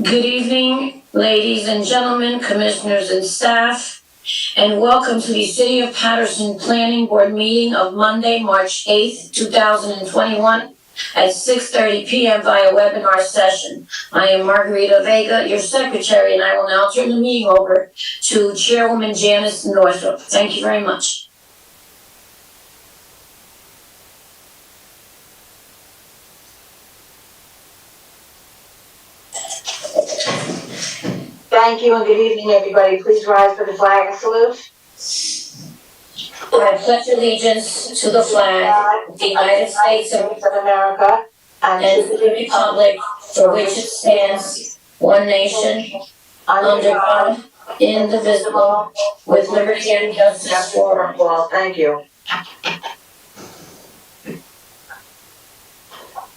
Good evening, ladies and gentlemen, commissioners and staff, and welcome to the City of Patterson Planning Board meeting of Monday, March 8th, 2021 at 6:30 p.m. via webinar session. I am Margarita Vega, your secretary, and I will now turn the meeting over to Chairwoman Janice Northrop. Thank you very much. Thank you and good evening, everybody. Please rise for the flag salute. I pledge allegiance to the flag of the United States of America and to the republic for which it stands, one nation, under God, indivisible, with liberty and justice for all. Thank you.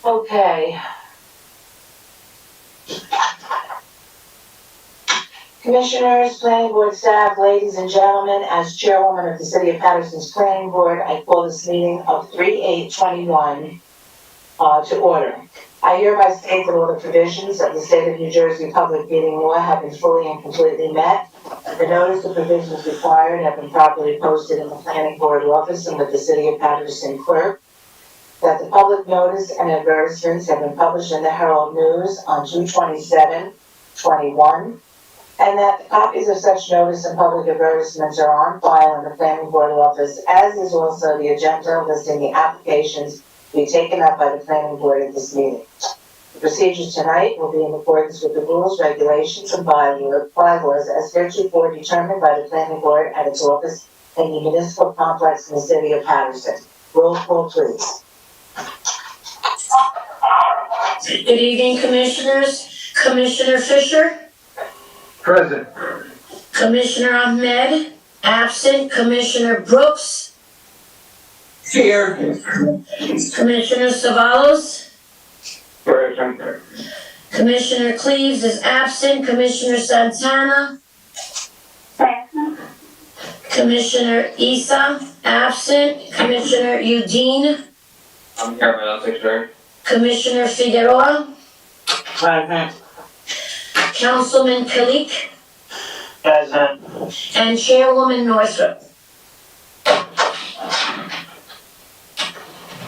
Okay. Commissioners, planning board staff, ladies and gentlemen, as chairwoman of the City of Patterson's planning board, I call this meeting of 3/8/21 to order. I hereby state that all the provisions of the State of New Jersey public meeting law have been fully and completely met. The notice of provisions required have been properly posted in the planning board office and with the City of Patterson clerk. That the public notice and advertisements have been published in the Herald News on 2/27/21. And that the copies of such notice and public advertisements are on file in the planning board office, as is also the agenda listing the applications to be taken up by the planning board at this meeting. The procedures tonight will be in accordance with the rules, regulations, and bylaws as heretofore determined by the planning board at its office in the municipal complex in the City of Patterson. Roll call, please. Good evening, commissioners. Commissioner Fisher? Present. Commissioner Ahmed? Absent. Commissioner Brooks? Here. Commissioner Savalos? Present. Commissioner Cleaves is absent. Commissioner Santana? Present. Commissioner Issa? Absent. Commissioner Udine? I'm here, Madam Secretary. Commissioner Figueroa? Present. Councilman Kalik? Present. And Chairwoman Northrop.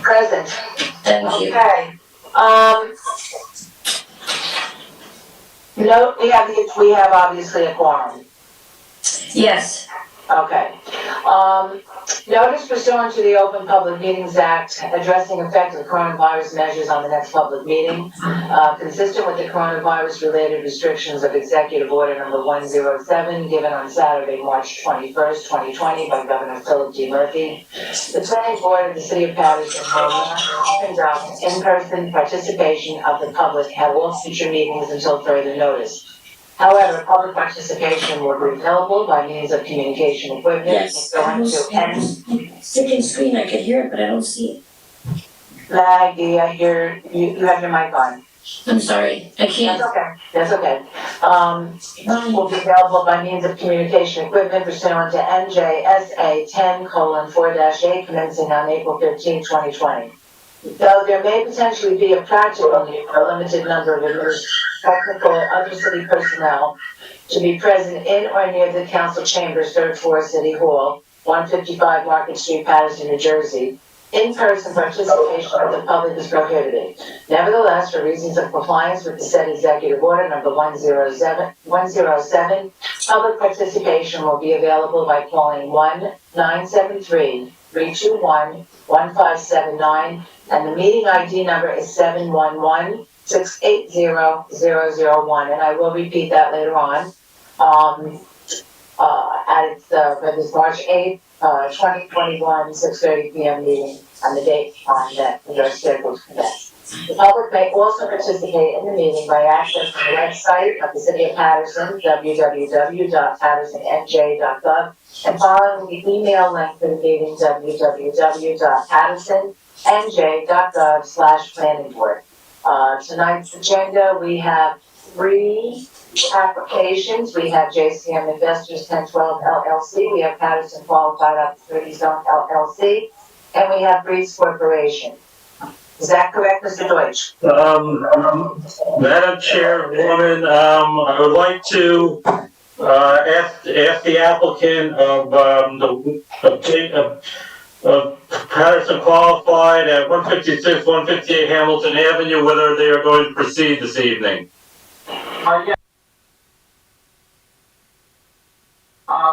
Present. Thank you. Okay. No, we have obviously a quorum. Yes. Okay. Notice pursuant to the Open Public Meetings Act addressing effect of coronavirus measures on the next public meeting, consistent with the coronavirus-related restrictions of Executive Order Number 107, given on Saturday, March 21st, 2020 by Governor Philip D. Murphy. The planning board of the City of Patterson will not conduct in-person participation of the public at all future meetings until further notice. However, public participation will be available by means of communication equipment. Yes. Second screen, I could hear it, but I don't see it. Maggie, I hear you have your mic on. I'm sorry, I can't. That's okay. Will be available by means of communication equipment pursuant to NJSA 10:4-8 commencing on April 15, 2020. Though there may potentially be a practical need for a limited number of technical or other city personnel to be present in or near the council chambers, 3rd floor, City Hall, 155 Market Street, Patterson, New Jersey, in-person participation of the public is prohibited. Nevertheless, for reasons of compliance with the said Executive Order Number 107, public participation will be available by calling 1-973-321-1579, and the meeting ID number is 711-680-001, and I will repeat that later on. For this March 8th, 2021, 6:30 p.m. meeting on the date that we are scheduled to commence. The public may also participate in the meeting by accessing the website of the City of Patterson, www.pattersonnj.gov, and following the email link for the meeting, www.pattersonnj.gov/planning board. Tonight's agenda, we have 3 applications. We have JCM Investors 1012 LLC, we have Patterson Qualified Opportunity Zone LLC, and we have Breeze Corporation. Is that correct, Mr. Deutsch? Madam Chairwoman, I would like to ask the applicant of Patterson Qualified at 156, 158 Hamilton Avenue, whether they are going to proceed this evening. Yes.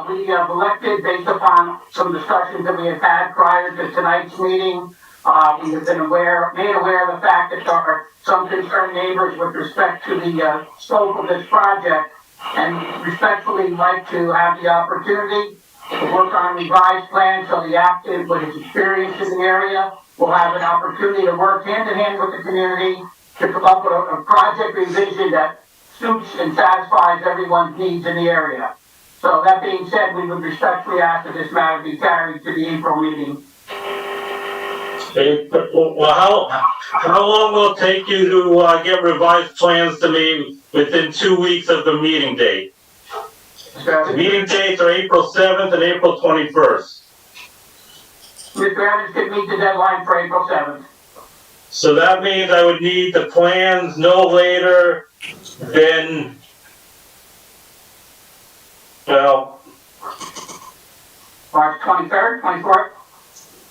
We have elected, based upon some discussions that we have had prior to tonight's meeting, we have been made aware of the fact that there are some concerned neighbors with respect to the scope of this project, and respectfully like to have the opportunity to work on a revised plan so the applicant, with his experience in the area, will have an opportunity to work hand in hand with the community to come up with a project revision that suits and satisfies everyone's needs in the area. So that being said, we would respectfully ask that this matter be carried to the April meeting. Well, how long will it take you to get revised plans to me within 2 weeks of the meeting date? The meeting dates are April 7th and April 21st. Mr. Evans could meet the deadline for April 7th. So that means I would need the plans no later than, well, March 23rd, 24th?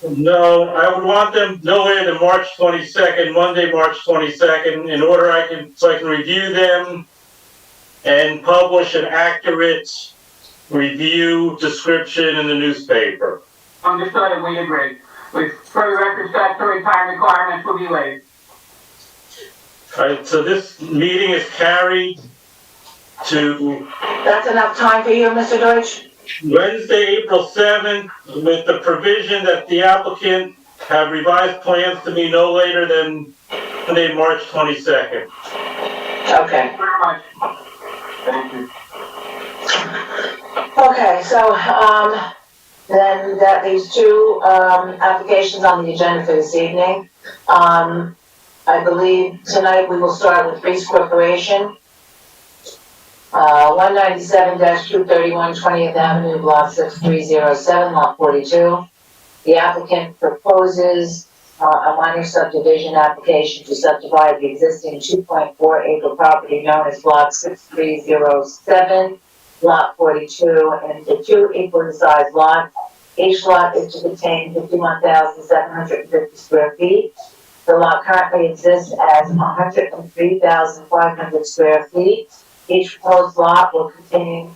no, I would want them no later than March 22nd, Monday, March 22nd, in order so I can review them and publish an accurate review description in the newspaper. Understood, and we agree. For the record, statutory time requirements will be waived. All right, so this meeting is carried to That's enough time for you, Mr. Deutsch? Wednesday, April 7th, with the provision that the applicant have revised plans to me no later than Monday, March 22nd. Okay. Thank you very much. Thank you. Okay, so, then that leaves two, applications on the agenda for this evening. I believe tonight we will start with Breeze Corporation. 197-231 20th Avenue, Block 6307, Lot 42. The applicant proposes a minor subdivision application to subdivide the existing 2.4 acre property known as Block 6307, Lot 42, into two equally sized lots. Each lot is to contain 51,750 square feet. The lot currently exists as 103,500 square feet. Each proposed lot will contain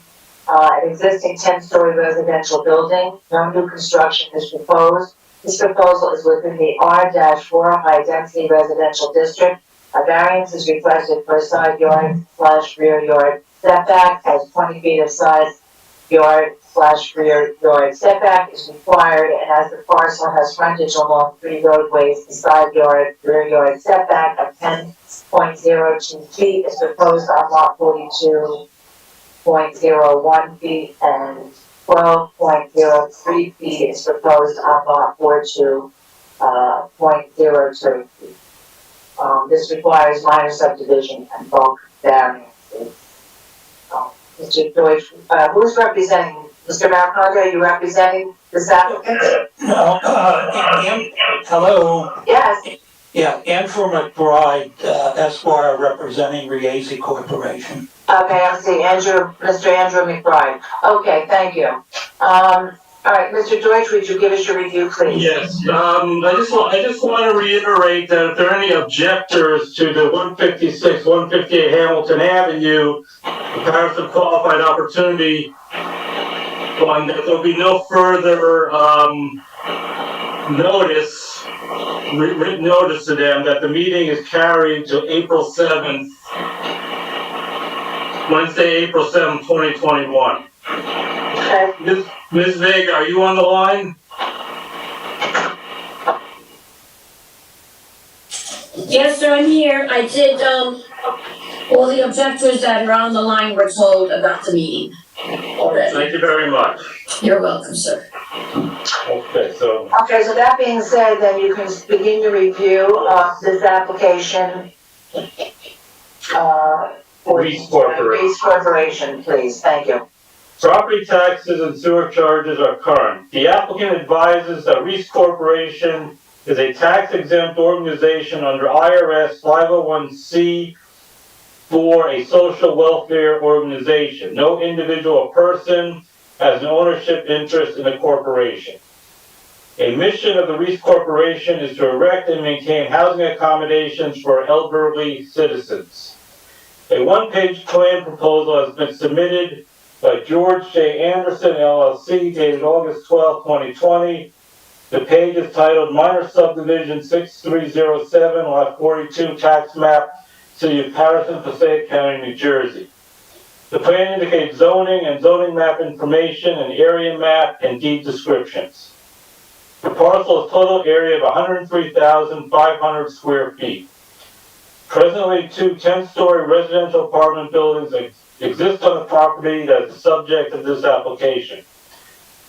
an existing 10-story residential building. No new construction is proposed. This proposal is within the R-4 high-density residential district. A variance is requested for a side yard/rear yard setback, as 20 feet of side yard/rear yard setback is required, and as the parcel has frontage along 3 roadways, the side yard/rear yard setback of 10.02 feet is proposed on lot 42.01 feet, and 12.03 feet is proposed on lot 42.02 feet. This requires minor subdivision and bulk variances. Mr. Deutsch, who's representing? Mr. Malconda, are you representing this applicant? No, hello. Yes. Yeah, Andrew McBride, Esquire, representing Riese Corporation. Okay, I see. Mr. Andrew McBride. Okay, thank you. All right, Mr. Deutsch, would you give us your review, please? Yes, I just want to reiterate that if there are any objectors to the 156, 158 Hamilton Avenue, the Patterson Qualified Opportunity Fund, that there'll be no further written notice to them that the meeting is carried to April 7th, Wednesday, April 7th, 2021. Okay. Ms. Vega, are you on the line? Yes, sir, I'm here. I did, all the objectors that are on the line were told about the meeting already. Thank you very much. You're welcome, sir. Okay, so that being said, then you can begin your review of this application. Reese Corporation. Reese Corporation, please, thank you. Property taxes and sewer charges are current. The applicant advises that Reese Corporation is a tax-exempt organization under IRS 501c for a social welfare organization. No individual person has an ownership interest in the corporation. A mission of the Reese Corporation is to erect and maintain housing accommodations for elderly citizens. A one-page plan proposal has been submitted by George J. Anderson LLC dated August 12, 2020. The page is titled Minor Subdivision 6307, Lot 42, Tax Map, City of Patterson, Passaic County, New Jersey. The plan indicates zoning and zoning map information, an area map, and deed descriptions. The parcel has total area of 103,500 square feet. Presently, two 10-story residential apartment buildings exist on the property that is the subject of this application.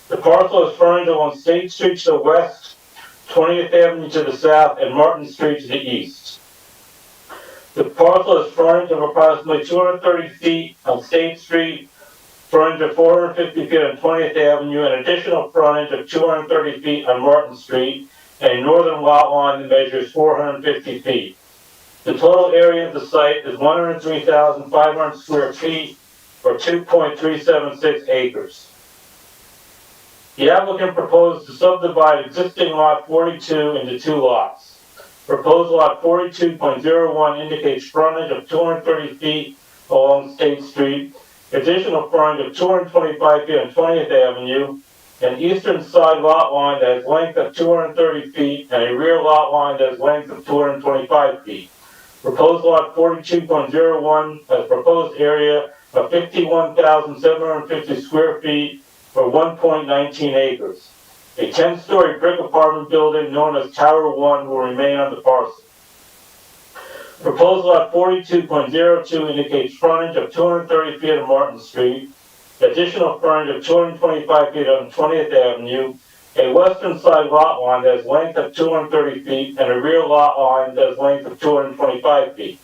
The parcel is fronted along State Street to the west, 20th Avenue to the south, and Martin Street to the east. The parcel is frontage of approximately 230 feet on State Street, frontage of 450 feet on 20th Avenue, and additional frontage of 230 feet on Martin Street, and a northern lot line that measures 450 feet. The total area of the site is 103,500 square feet, or 2.376 acres. The applicant proposed to subdivide existing lot 42 into two lots. Proposed lot 42.01 indicates frontage of 230 feet along State Street, additional frontage of 225 feet on 20th Avenue, an eastern side lot line that has length of 230 feet, and a rear lot line that has length of 225 feet. Proposed lot 42.01 has proposed area of 51,750 square feet, or 1.19 acres. A 10-story brick apartment building known as Tower 1 will remain on the parcel. Proposed lot 42.02 indicates frontage of 230 feet on Martin Street, additional frontage of 225 feet on 20th Avenue, a western side lot line that has length of 230 feet, and a rear lot line that has length of 225 feet.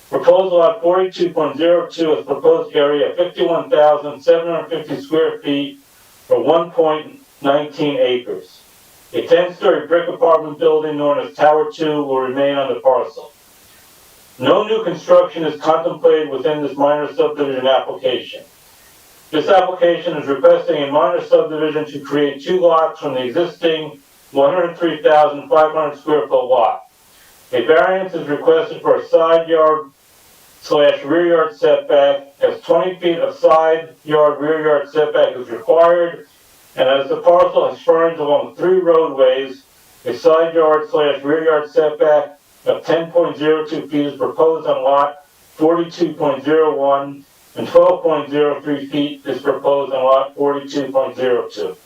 Proposed lot 42.02 has proposed area of 51,750 square feet, or 1.19 acres. A 10-story brick apartment building known as Tower 2 will remain on the parcel. No new construction is contemplated within this minor subdivision application. This application is requesting a minor subdivision to create two lots from the existing 103,500 square foot lot. A variance is requested for a side yard / rear yard setback, as 20 feet of side yard rear yard setback is required, and as the parcel has frontage along 3 roadways, a side yard / rear yard setback of 10.02 feet is proposed on lot 42.01, and 12.03 feet is proposed on lot 42.02.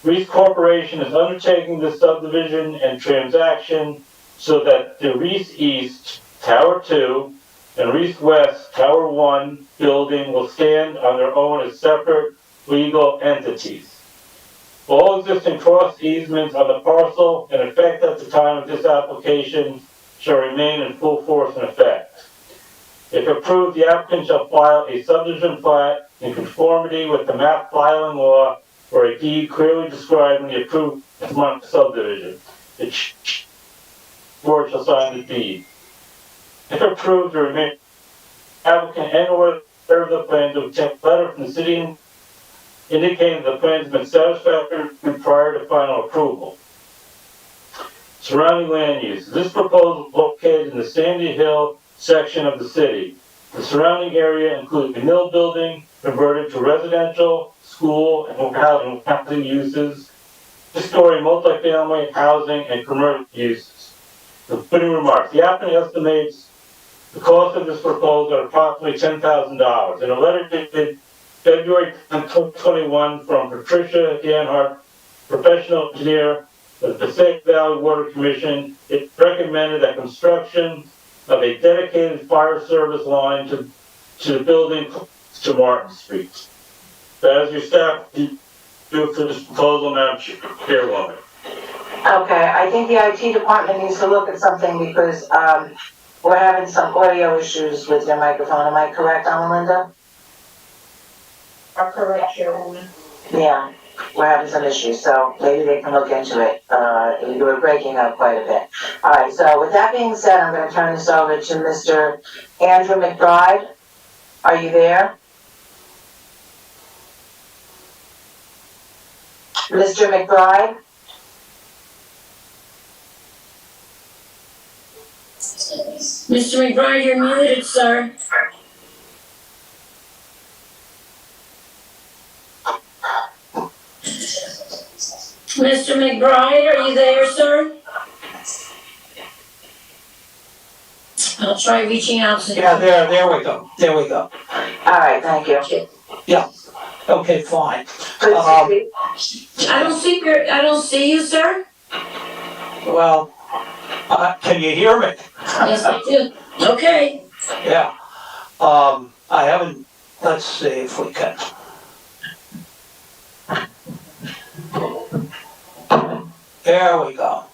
Reese Corporation is undertaking this subdivision and transaction so that the Reese East, Tower 2, and Reese West, Tower 1 building will stand on their own as separate legal entities. All existing cross easements on the parcel in effect at the time of this application shall remain in full force and effect. If approved, the applicant shall file a subdivision plat in conformity with the map filing law or a deed clearly describing the approved subdivision. The board shall sign the deed. If approved, the remaining applicant and/or the plan to obtain a letter from the city indicating the plan has been satisfactory prior to final approval. Surrounding land use. This proposal is located in the Sandy Hill section of the city. The surrounding area includes a mill building converted to residential, school, and housing uses, two-story multifamily housing, and commercial uses. Concluding remarks. The applicant estimates the cost of this proposal at approximately $10,000. In a letter dated February 2021 from Patricia Danhart, professional engineer of the Passaic Valley Water Commission, it recommended that construction of a dedicated fire service line to the building to Martin Street. That is your staff do for this proposal, Madam Chairwoman. Okay, I think the IT department needs to look at something because, We're having some audio issues with your microphone, am I correct, Linda? Are correct, Chairwoman. Yeah, we're having some issues, so maybe they can look into it. You were breaking up quite a bit. All right, so with that being said, I'm gonna turn this over to Mr. Andrew McBride. Are you there? Mr. McBride? Mr. McBride, you're muted, sir. Mr. McBride, are you there, sir? I'll try reaching out to him. Yeah, there we go. There we go. All right, thank you. Okay, fine. Please speak. I don't see you, sir. Well, can you hear me? Yes, I do. Okay. Yeah. I haven't, let's see if we can. There we go.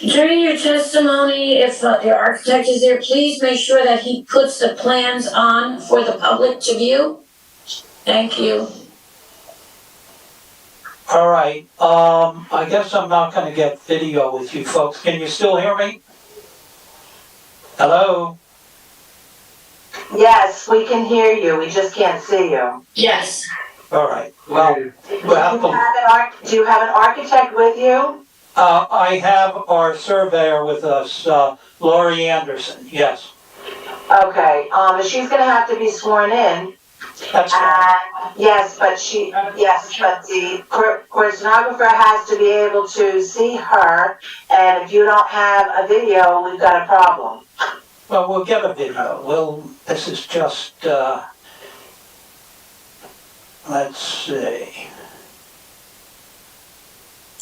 During your testimony, if your architect is there, please make sure that he puts the plans on for the public to view. Thank you. All right, I guess I'm not gonna get video with you folks. Can you still hear me? Hello? Yes, we can hear you, we just can't see you. Yes. All right, well, we'll have to, Do you have an architect with you? I have our surveyor with us, Lori Anderson, yes. Okay, she's gonna have to be sworn in. That's fine. Yes, but the stenographer has to be able to see her, and if you don't have a video, we've got a problem. Well, we'll get a video. This is just, let's see.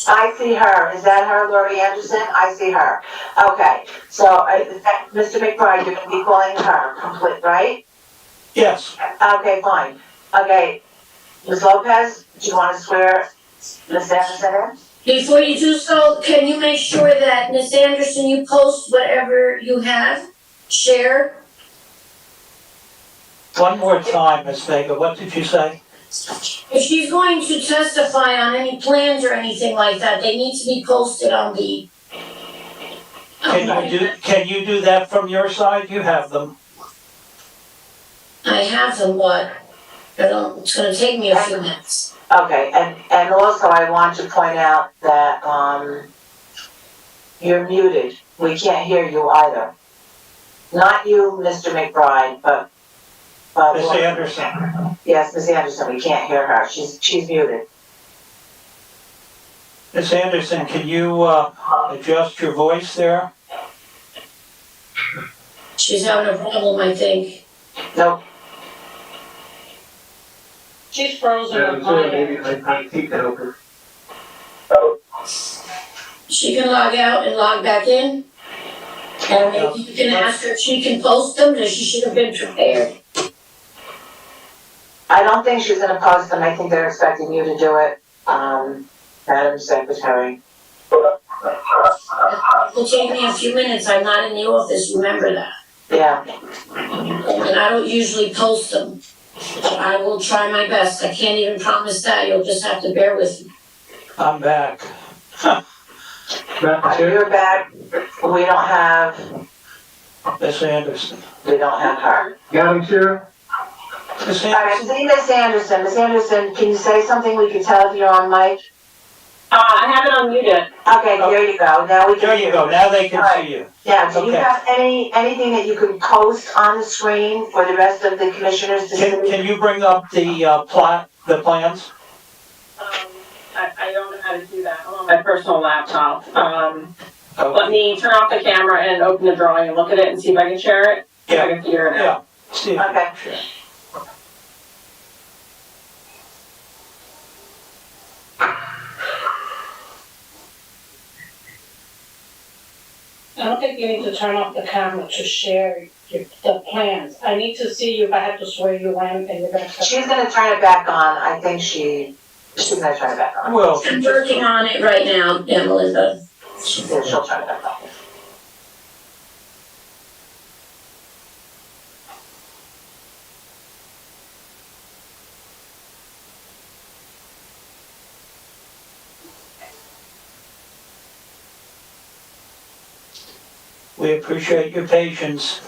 I see her. Is that her, Lori Anderson? I see her. Okay, so, Mr. McBride, you're gonna be calling her complete, right? Yes, Okay, fine. Okay, Ms. Lopez, do you want to swear Ms. Anderson in? Before you do so, can you make sure that, Ms. Anderson, you post whatever you have? Share? one more time, Ms. Vega, what did you say? If she's going to testify on any plans or anything like that, they need to be posted on the. Can you do that from your side? You have them. I have them, but it's gonna take me a few minutes. Okay, and also I want to point out that, you're muted. We can't hear you either. Not you, Mr. McBride, but. Ms. Anderson. Yes, Ms. Anderson, we can't hear her. She's muted. Ms. Anderson, can you adjust your voice there? She's having a problem, I think. Nope. She's frozen on my end. I keep it open. She can log out and log back in. And maybe you can ask her if she can post them, that she should have been prepared. I don't think she's gonna post them. I think they're expecting you to do it, Madam Secretary. It will take me a few minutes, I'm not in the office, remember that. Yeah. And I don't usually post them. But I will try my best, I can't even promise that, you'll just have to bear with me. I'm back. You're back. We don't have Ms. Anderson. her. Madam Chair? Ms. All right, Anderson? see Miss Anderson. Miss Anderson, can you say something we can tell if you're on mic? I have it unmuted. Okay, there you go. Now we can. There you go, now they can All see right. you. Yeah, do you Okay. have anything that you can post on the screen for the rest of the commissioners to see? Can you bring up the plans? I don't know how to do that. I'm on my personal laptop. Let Okay. me turn off the camera and open the drawing and look at it and see if I can share it. If I can figure it out. Yeah. See if you Okay. can share. I don't think you need to turn off the camera to share the plans. I need to see you if I have to swear you in and you're gonna. She's gonna turn it back on. I think she She's gonna turn it back on. Well, I'm working on it right now, Melinda. Yeah, she'll turn it back on. we appreciate your patience.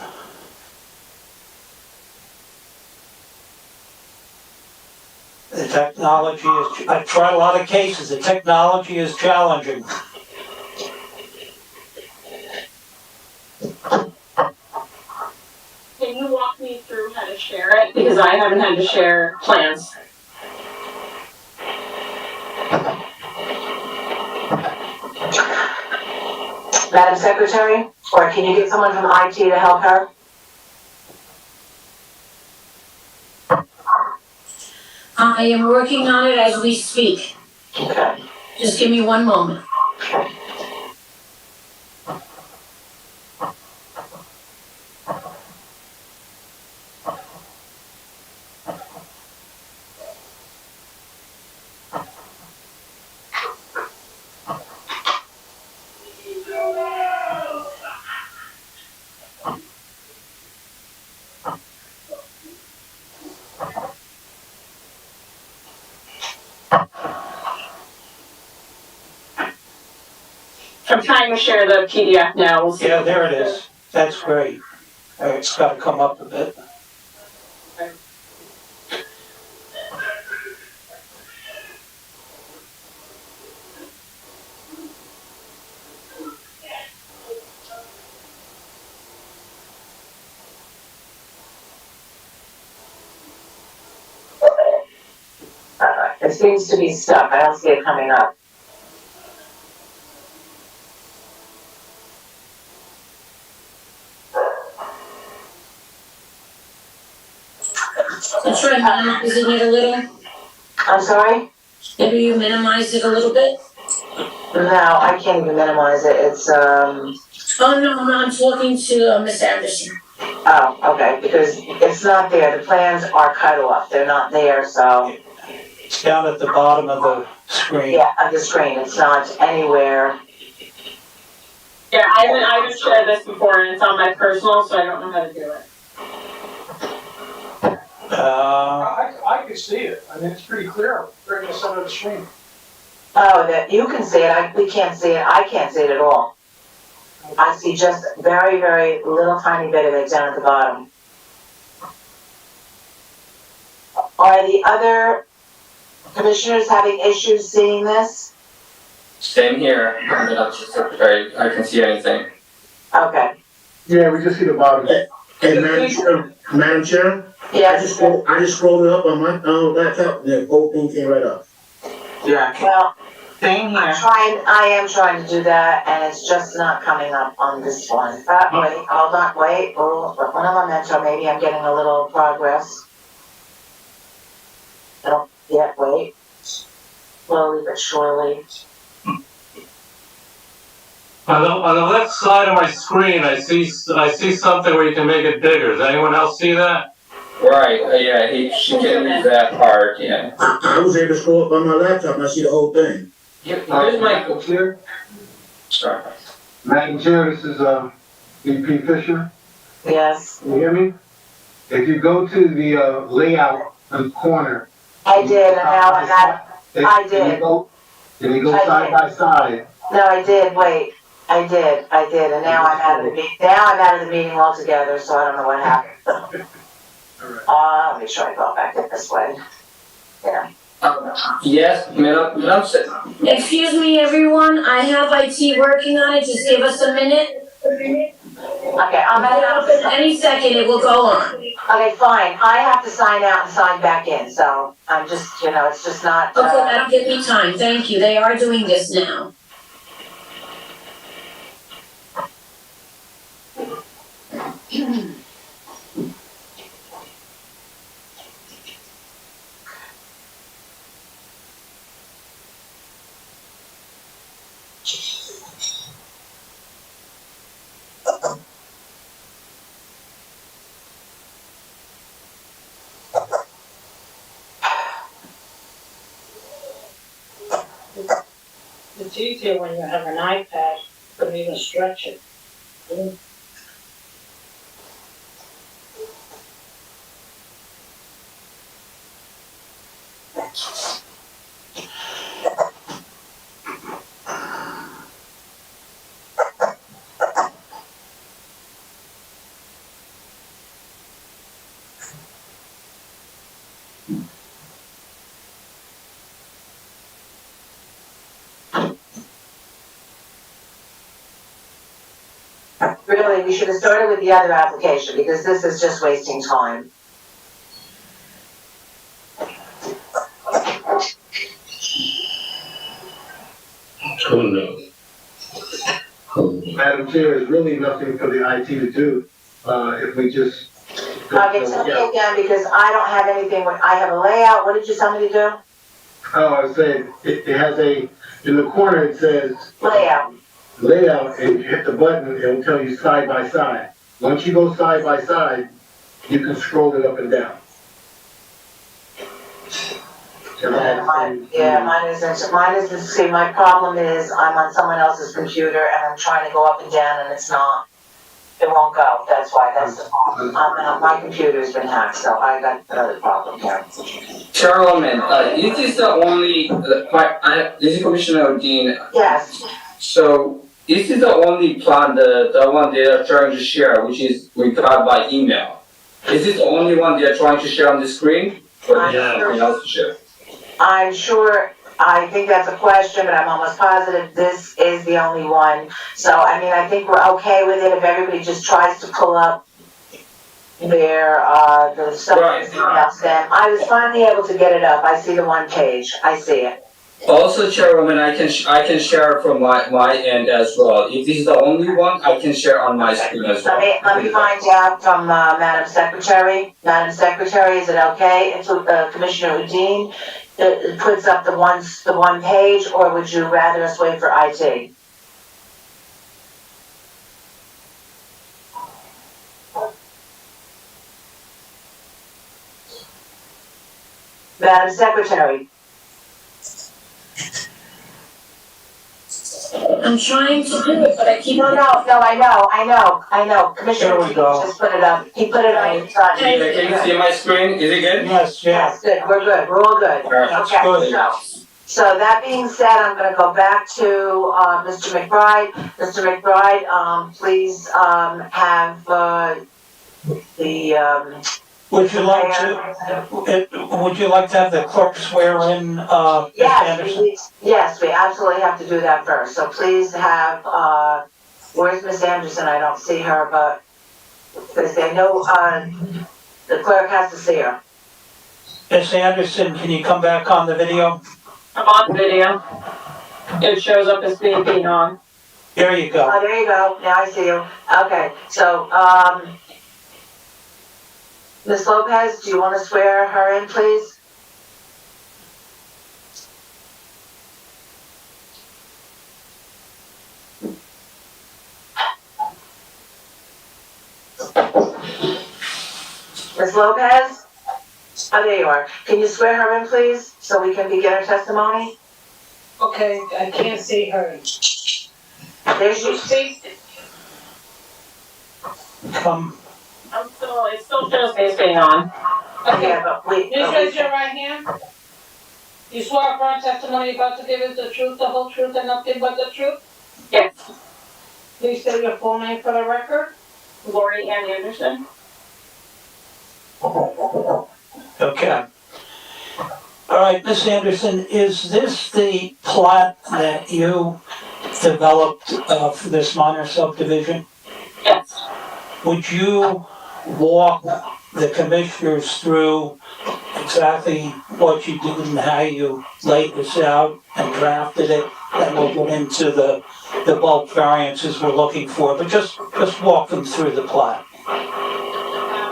The technology is, I've tried a lot of cases, the technology is challenging. Can you walk me through how to share it? Because I haven't had to share plans. Madam Secretary, or can you get someone from IT to help her? I am working on it as we speak. Okay. Just give me one moment. I'm trying to share the PDF now. We'll see. Yeah, there it is. That's great. It's gotta come up a bit. It seems to be stuck. I don't see it coming up. So try minimizing it a little. I'm sorry? Maybe you minimize it a little bit. No, I can't even minimize it. It's, Oh, no, I'm talking to Miss Anderson. oh, okay, because it's not there. The plans are cut off. They're not there, so. It's down at the bottom of the screen. Yeah, of the screen. It's not anywhere. Yeah, I haven't shared this before, and it's on my personal, so I don't know how to do it. I could see it. I mean, it's pretty clear, right in the center of the screen. Oh, that you can see it. We can't see it. I can't see it at all. I see just very, very little tiny bit of it down at the bottom. Are the other commissioners having issues seeing this? Same here, Madam Secretary, I can see anything. Okay. Yeah, we just see the bottom. Hey, Madam Chair, Yes. I just scrolled it up on my laptop, and the whole thing came right up. Yeah, Well, same here. I am trying to do that, and it's just not coming up on this one. But wait, hold on, wait. Oh, one of memento, maybe I'm getting a little progress. Oh, yeah, wait. Slowly but surely. On the left side of my screen, I see something where you can make it bigger. Does anyone else see that? Right, yeah, she can use that part, yeah. I was able to scroll up on my laptop, and I see the whole thing. Here's my computer. Sorry. Madam Chair, this is, VP Fisher. Yes, Can you hear me? If you go to the, layout in the corner. I did, and now I'm at, I did. Can you go I side did. by side? No, I did, wait. I did, and now I'm out of the meeting altogether, so I don't know what happened. Let me try to go back in this way. Yeah. Yes, Madam Secretary. Excuse me, everyone, I have IT working on it, just give us a minute. Okay, I'm gonna Any second, it will go on. okay, fine. I have to sign out and sign back in, so I'm just, it's just not, Okay, that'll give me time, thank you, they are doing this now. easier when you have an iPad, you can even stretch it. Really, we should have started with the other application, because this is just wasting time. Oh, no. Madam Chair, there's really nothing for the IT to do, if we just. Okay, tell me again, because I don't have anything, I have a layout, what did you tell me to do? Oh, I was saying, it has in the corner it says. Layout. Layout, and you hit the button, it'll tell you side by side. Once you go side by side, you can scroll it up and down. Mine isn't, see, my problem is I'm on someone else's computer and I'm trying to go up and down and it's not, it won't go, that's why, that's the problem. My computer's been hacked, so I got another problem here. Chairwoman, is this the only, this is Commissioner Dean. Yes. So, this is the only plan, the one they are trying to share, which is we got by email. Is this the only one they are trying to share on the screen? Or do you have anything else to share? I'm sure, I think that's a question, but I'm almost positive this is the only one. So, I mean, I think we're okay with it if everybody just tries to pull up their, the stuff that's emails them. I was finally able to get it up. I see the one page. I see it. Also, Chairwoman, I can share from my end as well. If this is the only one, I can share on my screen as well. Let me find out from Madam Secretary. Madam Secretary, is it okay if Commissioner Udine puts up the one page, or would you rather us wait for IT? Madam Secretary. I'm trying to do it, but I keep. No, I know. Commissioner There we go. just put it up. He put it on his front. Can you see my screen? Is it good? Yes, Yes, good. We're good. We're all good. Alright. Okay, so that being said, I'm gonna go back to, Mr. McBride. Mr. McBride, please, have, would you like to have the clerk swear in, Ms. Anderson? Yes, we absolutely have to do that first. So please have, where's Miss Anderson? I don't see her, but, because they know, the clerk has to see her. Ms. Anderson, can you come back on the video? I'm on video. It shows up as being on. There you go. Oh, there you go. Now I see you. Okay, so, Ms. Lopez, do you want to swear her in, please? Ms. Lopez? Oh, there you are. Can you swear her in, please, so we can begin our testimony? Okay, I can't see her. There she is. Come. It still shows as being on. Okay, Yeah, but we. please raise your right hand. You swear upon testimony you're about to give us the truth, the whole truth, and nothing but the truth? Yes. Please state your full name for the record. Lori Ann Anderson. Okay. All right, Ms. Anderson, is this the plat that you developed for this minor subdivision? Yes. Would you walk the commissioners through exactly what you did and how you laid this out and drafted it? And we'll get into the bulk variances we're looking for, but just walk them through the plat.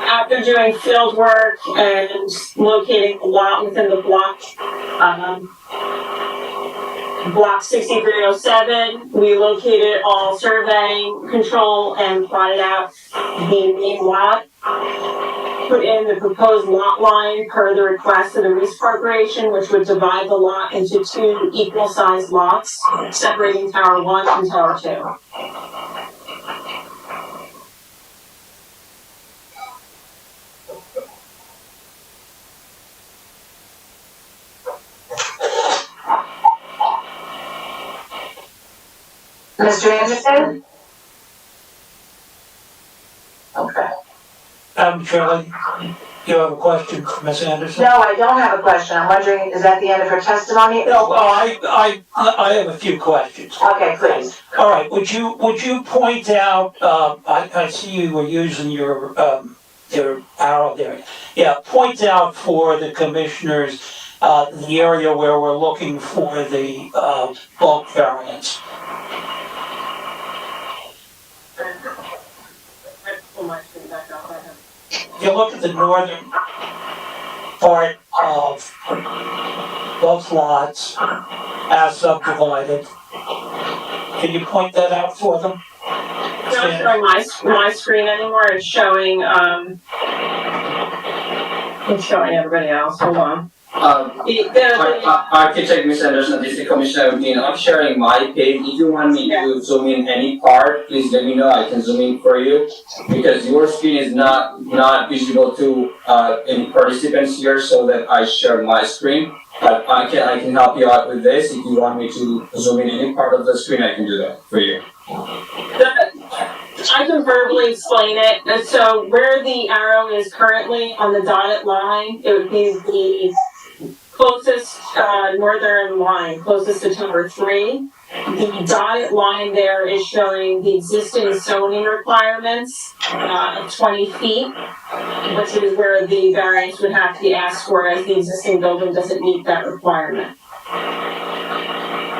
After doing field work and locating a lot within the block, block 6307, we located all surveying control and plotted out the main lot. put in the proposed lot line per the request of the Reese Corporation, which would divide the lot into 2 equal-sized lots, separating Tower 1 from Tower 2. Mr. Anderson? Okay. Shirley, you have a question for Ms. Anderson? No, I don't have a question. I'm wondering, is that the end of her testimony? No, I have a few questions. Okay, please. All right, would you point out, I see you were using your arrow there. Yeah, point out for the commissioners, the area where we're looking for the, bulk variance. If you look at the northern part of both lots as subdivided, can you point that out for them? It's not showing my screen anymore, it's showing everybody else, hold on. Architect Ms. Anderson, this is Commissioner Dean. I'm sharing my page. If you want me to zoom in any part, please let me know. I can zoom in for you because your screen is not visible to any participants here, so that I share my screen. But I can help you out with this. If you want me to zoom in any part of the screen, I can do that for you. I can verbally explain it. So where the arrow is currently on the dotted line, it would be the closest northern line, closest to Tower 3. The dotted line there is showing the existing zoning requirements of 20 feet, which is where the variance would have to be asked for, as the existing building doesn't meet that requirement.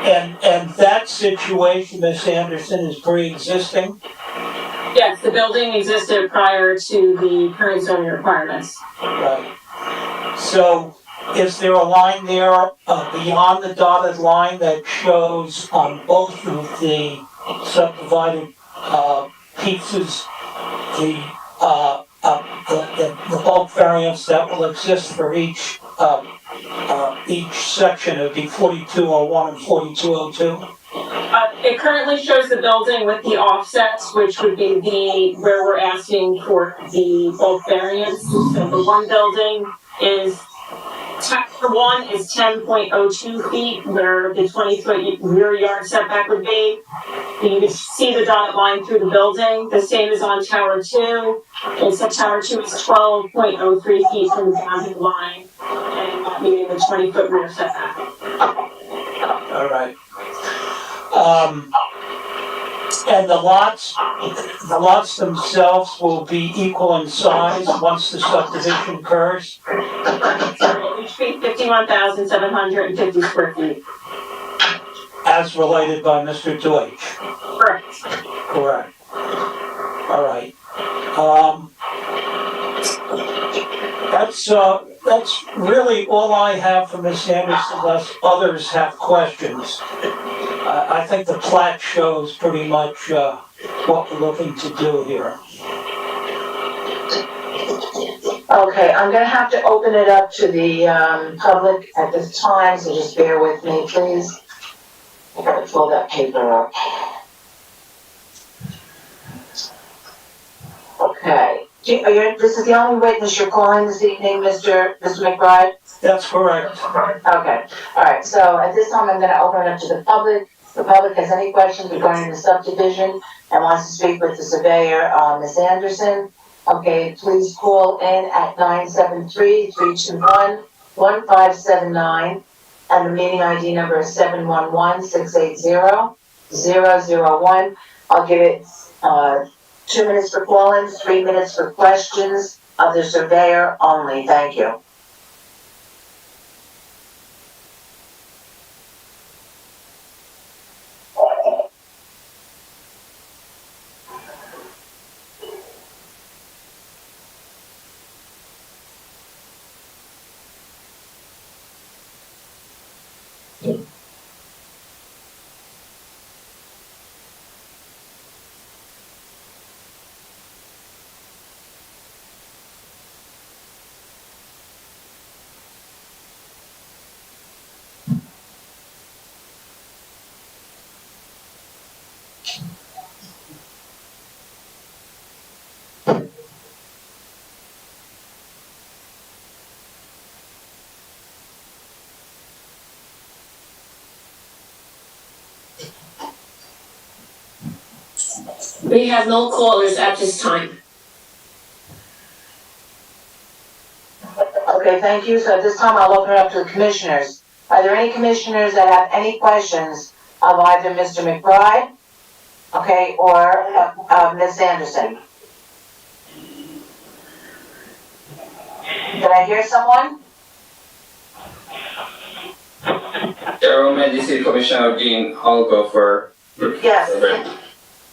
And that situation, Ms. Anderson, is pre-existing? Yes, the building existed prior to the current zoning requirements. Right. So, is there a line there beyond the dotted line that shows on both of the subdivided pieces the bulk variance that will exist for each section? It would be 4201 and 4202? It currently shows the building with the offsets, which would be where we're asking for the bulk variance. So the one building is, for one, is 10.02 feet, where the 20-foot rear yard setback would be. You can see the dotted line through the building. The same is on Tower 2. Except Tower 2 is 12.03 feet from the boundary line, and not meeting the 20-foot rear setback. All right. And the lots themselves will be equal in size once the subdivision occurs? Each be 51,750 square feet. As related by Mr. Deutsch? Correct. Correct. All right. That's really all I have for Ms. Anderson, unless others have questions. I think the plat shows pretty much what we're looking to do here. Okay, I'm gonna have to open it up to the public at this time, so just bear with me, please. I gotta pull that paper up. Okay. This is the only witness you're calling this evening, Mr. McBride? That's correct. Okay, all right, so at this time, I'm gonna open it up to the public. If the public has any questions regarding the subdivision and wants to speak with the surveyor, Ms. Anderson, okay, please call in at 973-321-1579, and the meeting ID number is 711-680-001. I'll give it 2 minutes for call-ins, 3 minutes for questions of the surveyor only. Thank you. We have no callers at this time. Okay, thank you. So at this time, I'll open it up to the commissioners. Are there any commissioners that have any questions of either Mr. McBride, okay, or Ms. Anderson? Did I hear someone? Chairwoman, this is Commissioner Dean. I'll go for. Yes.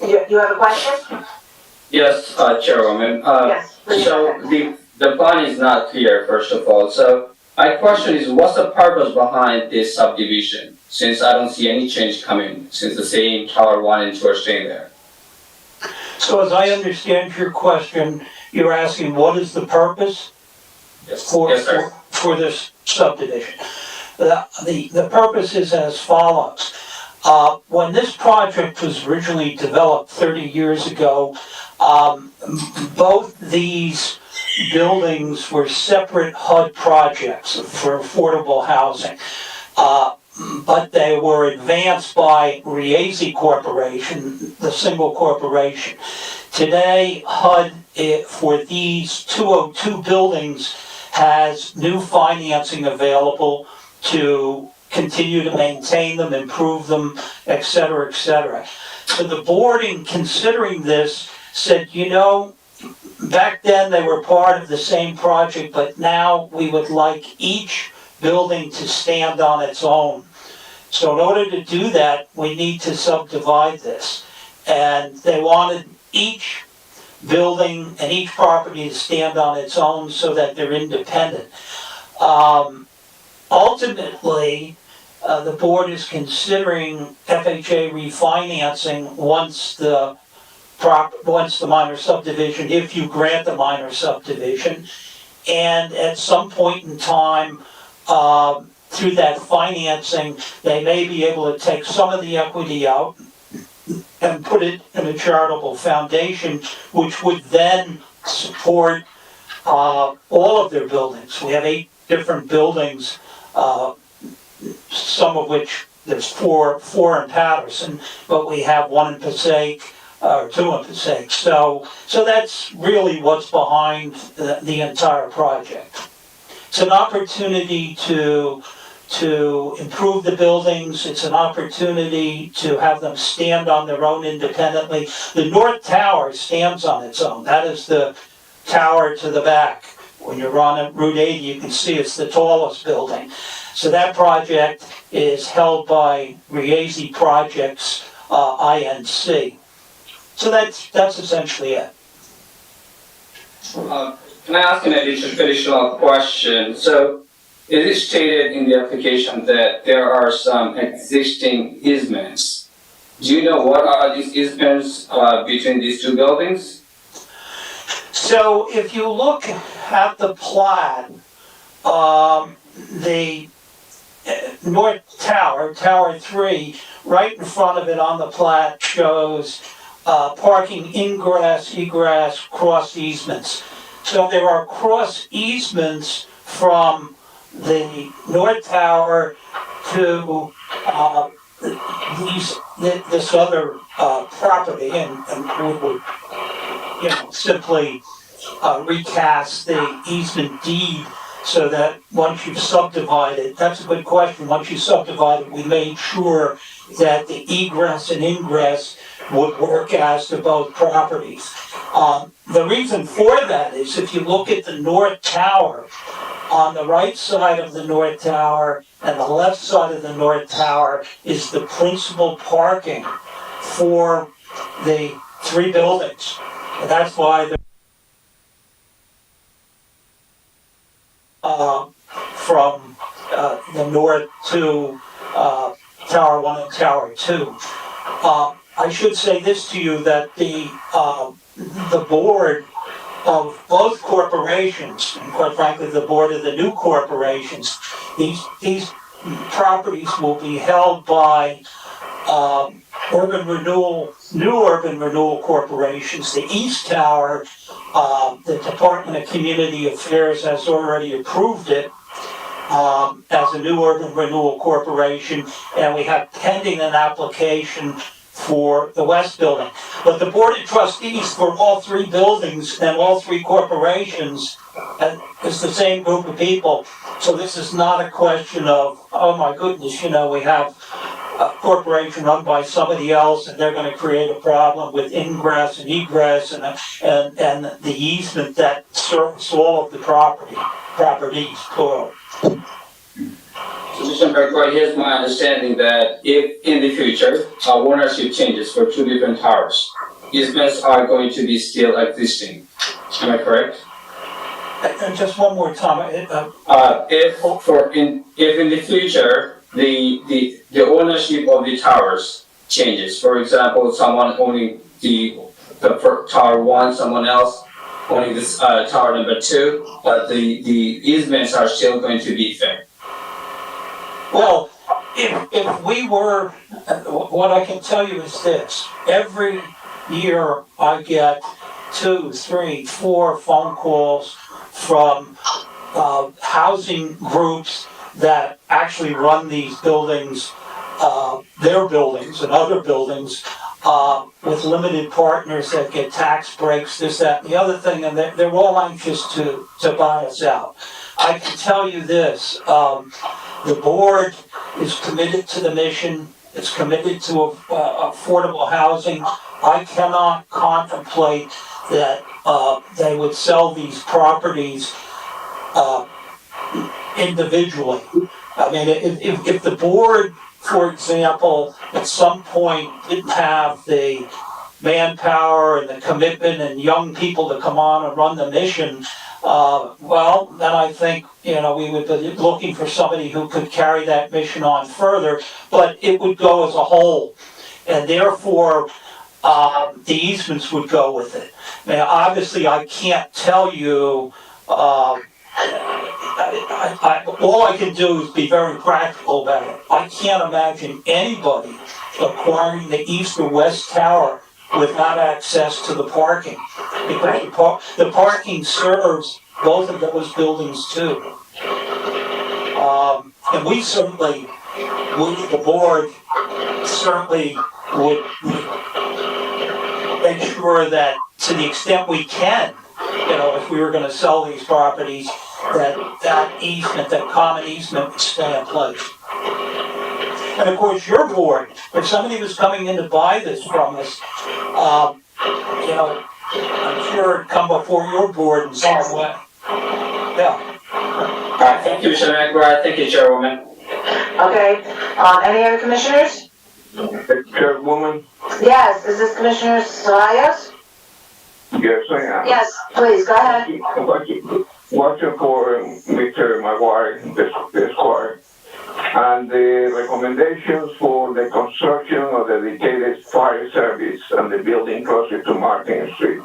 You have a question? Yes, Chairwoman. Yes. please go So ahead. the plan is not clear, first of all. So my question is, what's the purpose behind this subdivision? Since I don't see any change coming, since the same Tower 1 and 2 are staying there. So as I understand your question, you're asking what is the purpose Yes, for, yes, sir. for this subdivision? The purpose is as follows. When this project was originally developed 30 years ago, both these buildings were separate HUD projects for affordable housing. But they were advanced by Riese Corporation, the single corporation. Today, HUD for these 202 buildings has new financing available to continue to maintain them, improve them, et cetera, et cetera. So the board, in considering this, said, you know, back then they were part of the same project, but now we would like each building to stand on its own. So in order to do that, we need to subdivide this. And they wanted each building and each property to stand on its own so that they're independent. Ultimately, the board is considering FHA refinancing once the minor subdivision, if you grant the minor subdivision. And at some point in time, through that financing, they may be able to take some of the equity out and put it in a charitable foundation, which would then support all of their buildings. We have 8 different buildings, some of which there's four in Patterson, but we have 1 in Passaic, or 2 in Passaic. So that's really what's behind the entire project. It's an opportunity to improve the buildings. It's an opportunity to have them stand on their own independently. The North Tower stands on its own. That is the tower to the back. When you're on Route 80, you can see it's the tallest building. So that project is held by Riese Projects, INC. So that's essentially it. Can I ask an additional question? So it is stated in the application that there are some existing easements. Do you know what are these easements between these 2 buildings? So if you look at the plat, the North Tower, Tower 3, right in front of it on the plat shows parking ingress, egress, cross easements. So there are cross easements from the North Tower to this other property, and we would, simply recast the easement deed so that once you've subdivided, that's a good question, once you subdivide it, we made sure that the egress and ingress would work as to both properties. The reason for that is if you look at the North Tower, on the right side of the North Tower and the left side of the North Tower is the principal parking for the 3 buildings. And that's why they're from the north to Tower 1 and Tower 2. I should say this to you, that the board of both corporations, and quite frankly the board of the new corporations, these properties will be held by new urban renewal corporations. The East Tower, the Department of Community Affairs has already approved it as a new urban renewal corporation, and we have pending an application for the West Building. But the Board of Trustees for all three buildings and all three corporations is the same group of people. So this is not a question of, oh my goodness, we have a corporation run by somebody else and they're going to create a problem with ingress and egress and the easement that serves all of the properties, plural. So Mr. McCoy, here's my understanding that if in the future, ownership changes for two different towers, easements are going to be still existing. Am I correct? And just one more time, If in the future, the ownership of the towers changes, for example, someone owning the tower one, someone else owning this, tower number two, but the easements are still going to be fair. well, if we were, what I can tell you is this: every year I get 2, 3, 4 phone calls from housing groups that actually run these buildings, their buildings and other buildings, with limited partners that get tax breaks, this, that, and the other thing, and they're all anxious to buy us out. I can tell you this, the board is committed to the mission, it's committed to affordable housing. I cannot contemplate that they would sell these properties individually. I mean, if the board, for example, at some point didn't have the manpower and the commitment and young people to come on and run the mission, well, then I think, we would be looking for somebody who could carry that mission on further, but it would go as a whole. And therefore, the easements would go with it. Now, obviously, I can't tell you, all I can do is be very practical about it. I can't imagine anybody acquiring the east or west tower without access to the parking, because the parking serves both of those buildings too. And we certainly, the board certainly would make sure that to the extent we can, if we were going to sell these properties, that easement, that common easement would stay in place. And of course, your board, if somebody was coming in to buy this from us, I'm sure it'd come before your board in some way. Yeah. Thank you, Mr. McBride. Thank you, Chairwoman. Okay, any other commissioners? Chairwoman? Yes, is this Commissioner Ceballos? Yes, I am. Yes, please, go ahead. Watching for Mr. Maguire, this choir, and the recommendations for the construction of the dedicated fire service and the building closer to Martin Street.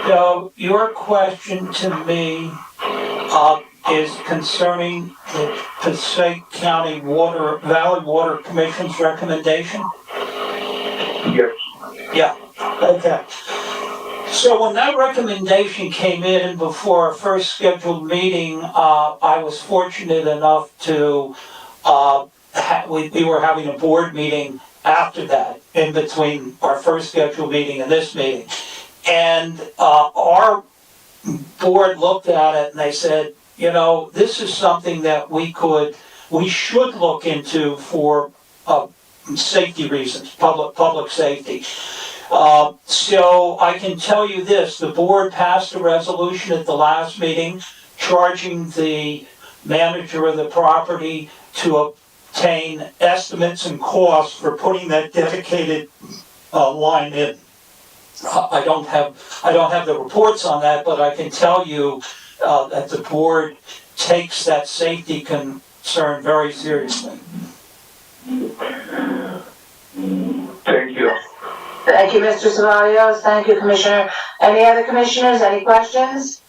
So your question to me is concerning the Passaic County Valley Water Commission's recommendation? Yes. Yeah, okay. So when that recommendation came in before our first scheduled meeting, I was fortunate enough to, we were having a board meeting after that, in between our first scheduled meeting and this meeting. And our board looked at it and they said, this is something that we should look into for safety reasons, public safety. So I can tell you this, the board passed a resolution at the last meeting charging the manager of the property to obtain estimates and costs for putting that dedicated line in. I don't have the reports on that, but I can tell you that the board takes that safety concern very seriously. Thank you. Thank you, Mr. Ceballos. Thank you, Commissioner. Any other commissioners, any questions?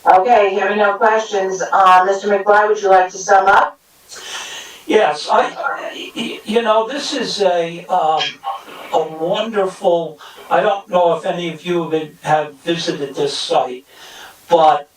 Okay, hearing no questions. Mr. McBride, would you like to sum up? Yes, this is a wonderful, I don't know if any of you have visited this site, but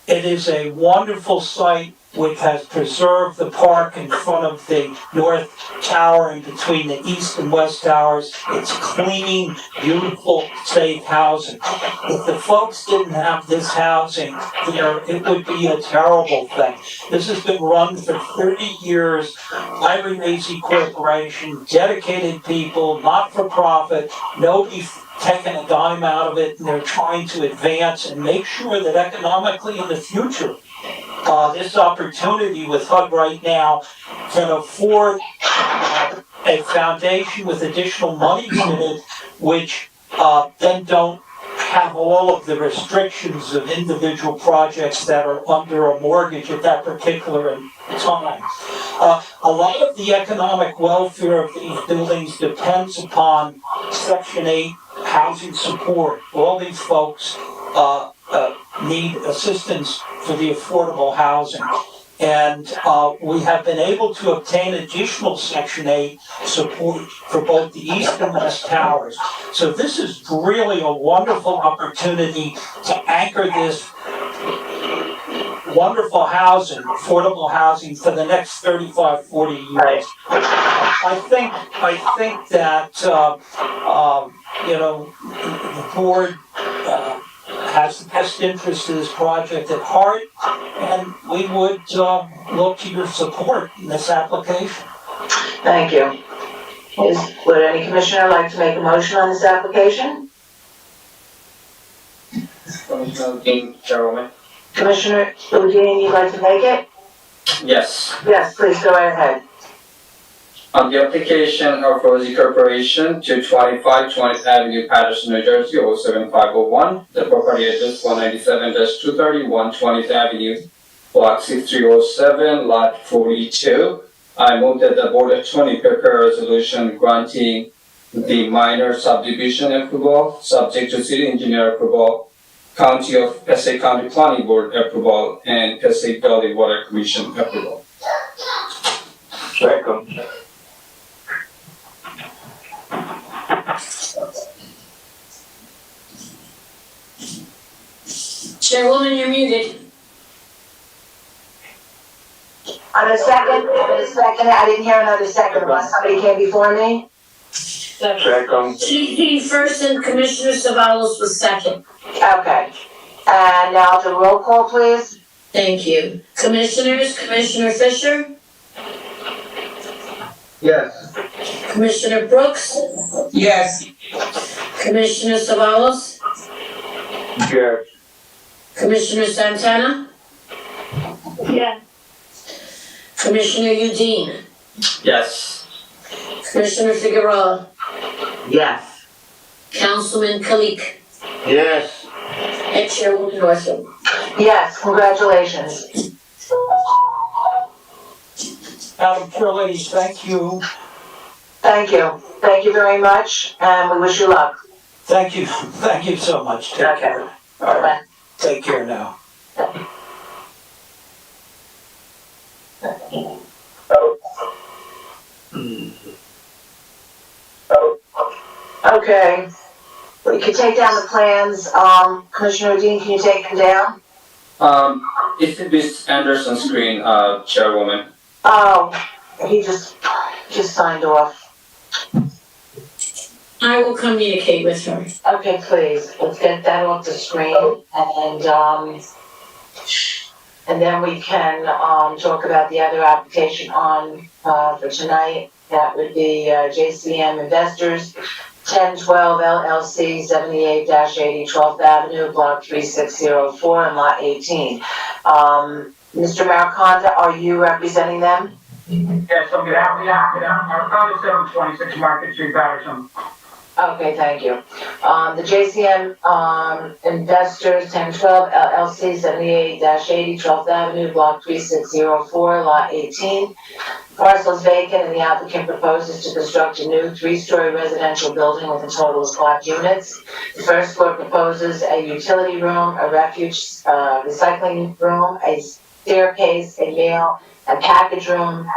it is a wonderful site which has preserved the park in front of the north tower and between the east and west towers. It's clean, beautiful, safe housing. If the folks didn't have this housing there, it would be a terrible thing. This has been run for 30 years by Renesi Corporation, dedicated people, not for profit, nobody taking a dime out of it, and they're trying to advance and make sure that economically in the future, this opportunity with HUD right now can afford a foundation with additional monies in it, which then don't have all of the restrictions of individual projects that are under a mortgage at that particular time. A lot of the economic welfare of these buildings depends upon Section 8 housing support. All these folks need assistance for the affordable housing. And we have been able to obtain additional Section 8 support for both the east and west towers. So this is really a wonderful opportunity to anchor this wonderful housing, affordable housing, for the next 35, 40 years. I think that, the board has the best interest of this project at heart, and we would look to your support in this application. Thank you. Would any commissioner like to make a motion on this application? Commissioner Udine, Chairwoman. Commissioner Udine, you'd like to make it? Yes. Yes, please go right ahead. On the application of Rosie Corporation to 25 20th Avenue, Patterson, New Jersey, 07501. The property address 197-231 20th Avenue, Block 6307, Lot 42. I move that the Board of 20 prepare a resolution granting the minor subdivision approval, subject to city engineer approval, County of Passaic County Planning Board approval, and Passaic Valley Water Commission approval. Second. Chairwoman, you're muted. On a second, I didn't hear another second unless somebody came before me. Second. GP first and Commissioner Savalas was second. Okay. And now the roll call, please. Thank you. Commissioners, Commissioner Fisher, Yes. Commissioner Brooks, Yes. Commissioner Savalas, Yes. Commissioner Santana, Yes. Commissioner Udine, Yes. Commissioner Figueroa, Yes. Councilman Kalik, Yes. and Chairwoman Northam. Yes, congratulations. Madam Chair, ladies, thank you. Thank you. Thank you very much, and we wish you luck. Thank you so much. Take care. All right. Take care now. Okay. We can take down the plans. Commissioner Dean, can you take them down? It's Miss Anderson's screen, Chairwoman. Oh, he just signed off. I will communicate with her. Okay, please, let's get that off the screen, and then we can, talk about the other application for tonight. That would be, JCM Investors, 1012 LLC, 78-80 12th Avenue, Block 3604, and Lot 18. Mr. Mariconda, are you representing them? Yes, on behalf of the applicant, our code is 726 Market Street, Patterson. Okay, thank you. The JCM, Investors, 1012 LLC, 78-80 12th Avenue, Block 3604, Lot 18. Parcel is vacant and the applicant proposes to construct a new 3-story residential building with a total of 5 units. The first floor proposes a utility room, a refuge, recycling room, a staircase, a mail and package room,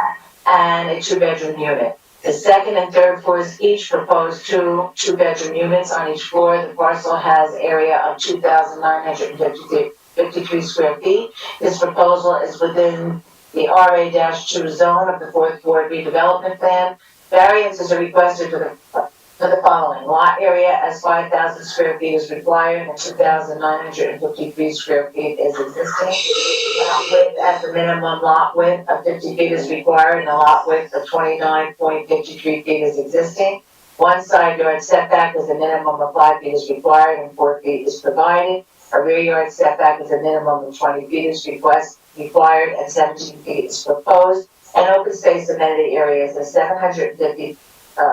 and a 2-bedroom unit. The second and third floors each propose 2 2-bedroom units on each floor. The parcel has area of 2,953 53 square feet. This proposal is within the RA-2 zone of the fourth ward redevelopment plan. Variances are requested for the following. Lot area as 5,000 square feet is required and 2,953 square feet is existing. Lot width at the minimum lot width of 50 feet is required and a lot width of 29.53 feet is existing. One side yard setback with a minimum of 5 feet is required and 4 feet is provided. A rear yard setback with a minimum of 20 feet is required and 17 feet is proposed. And open space amenity areas of 750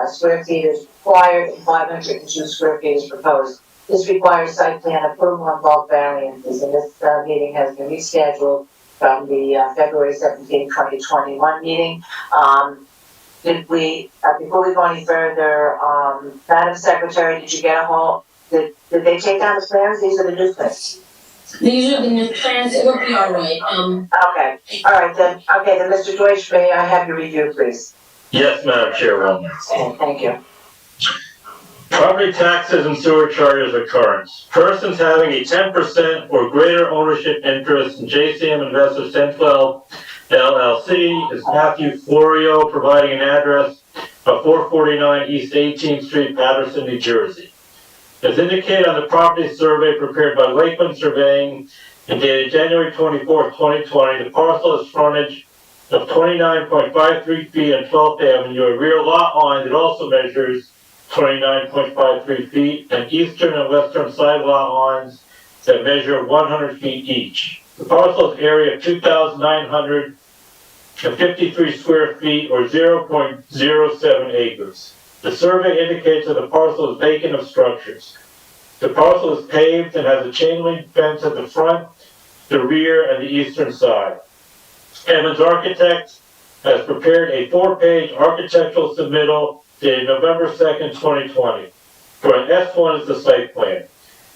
square feet is required and 502 square feet is proposed. This requires site plan approval on bulk variances, and this meeting has been rescheduled from the February 17, 2021 meeting. Did we, before we go any further, Madam Secretary, did you get a hold, did they take down the plans? These are the new plans. These are the new plans, it'll be all right. Okay, all right then. Okay, then Mr. Deutsch, may I have your review, please? Yes, Madam Chairwoman. Okay, thank you. Property taxes and sewer charges occurrence. Persons having a 10% or greater ownership interest in JCM Investors 1012 LLC is Matthew Florio, providing an address of 449 East 18th Street, Patterson, New Jersey. As indicated on the property survey prepared by Lakeland Surveying and dated January 24, 2020, the parcel has frontage of 29.53 feet on 12th Avenue, a rear lot line that also measures 29.53 feet, and eastern and western side lot lines that measure 100 feet each. The parcel's area of 2,953 square feet or 0.07 acres. The survey indicates that the parcel is vacant of structures. The parcel is paved and has a chain link fence at the front, the rear, and the eastern side. Evans Architects has prepared a 4-page architectural submittal dated November 2nd, 2020. For an S1 is the site plan.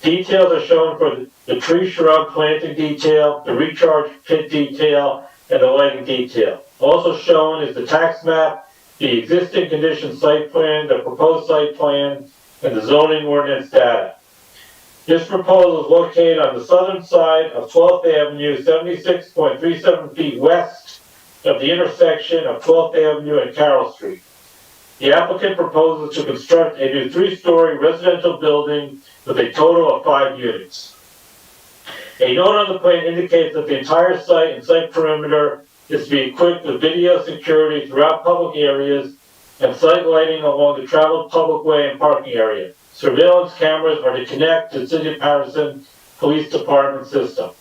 Details are shown for the tree shrub planting detail, the recharge pit detail, and the lighting detail. Also shown is the tax map, the existing condition site plan, the proposed site plan, and the zoning ordinance data. This proposal is located on the southern side of 12th Avenue, 76.37 feet west of the intersection of 12th Avenue and Carroll Street. The applicant proposes to construct a new 3-story residential building with a total of 5 units. A note on the plan indicates that the entire site and site perimeter is to be equipped with video security throughout public areas and site lighting along the traveled public way and parking area. Surveillance cameras are to connect to City of Patterson Police Department system.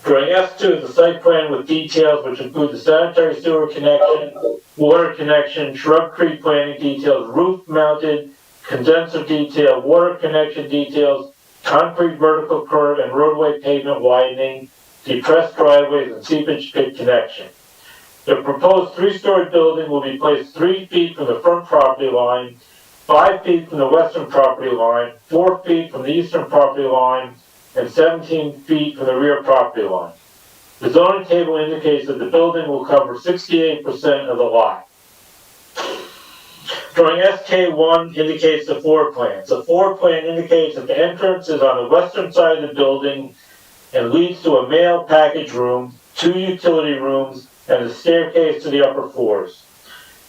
Drawing S2 is the site plan with details which include the sanitary sewer connection, water connection, shrub tree planting details, roof-mounted condenser detail, water connection details, concrete vertical curb and roadway pavement widening, depressed driveways, and seepage pit connection. The proposed 3-story building will be placed 3 feet from the front property line, 5 feet from the western property line, 4 feet from the eastern property line, and 17 feet from the rear property line. The zoning table indicates that the building will cover 68% of the lot. Drawing SK1 indicates the floor plans. The floor plan indicates that the entrance is on the western side of the building and leads to a mail package room, 2 utility rooms, and a staircase to the upper floors.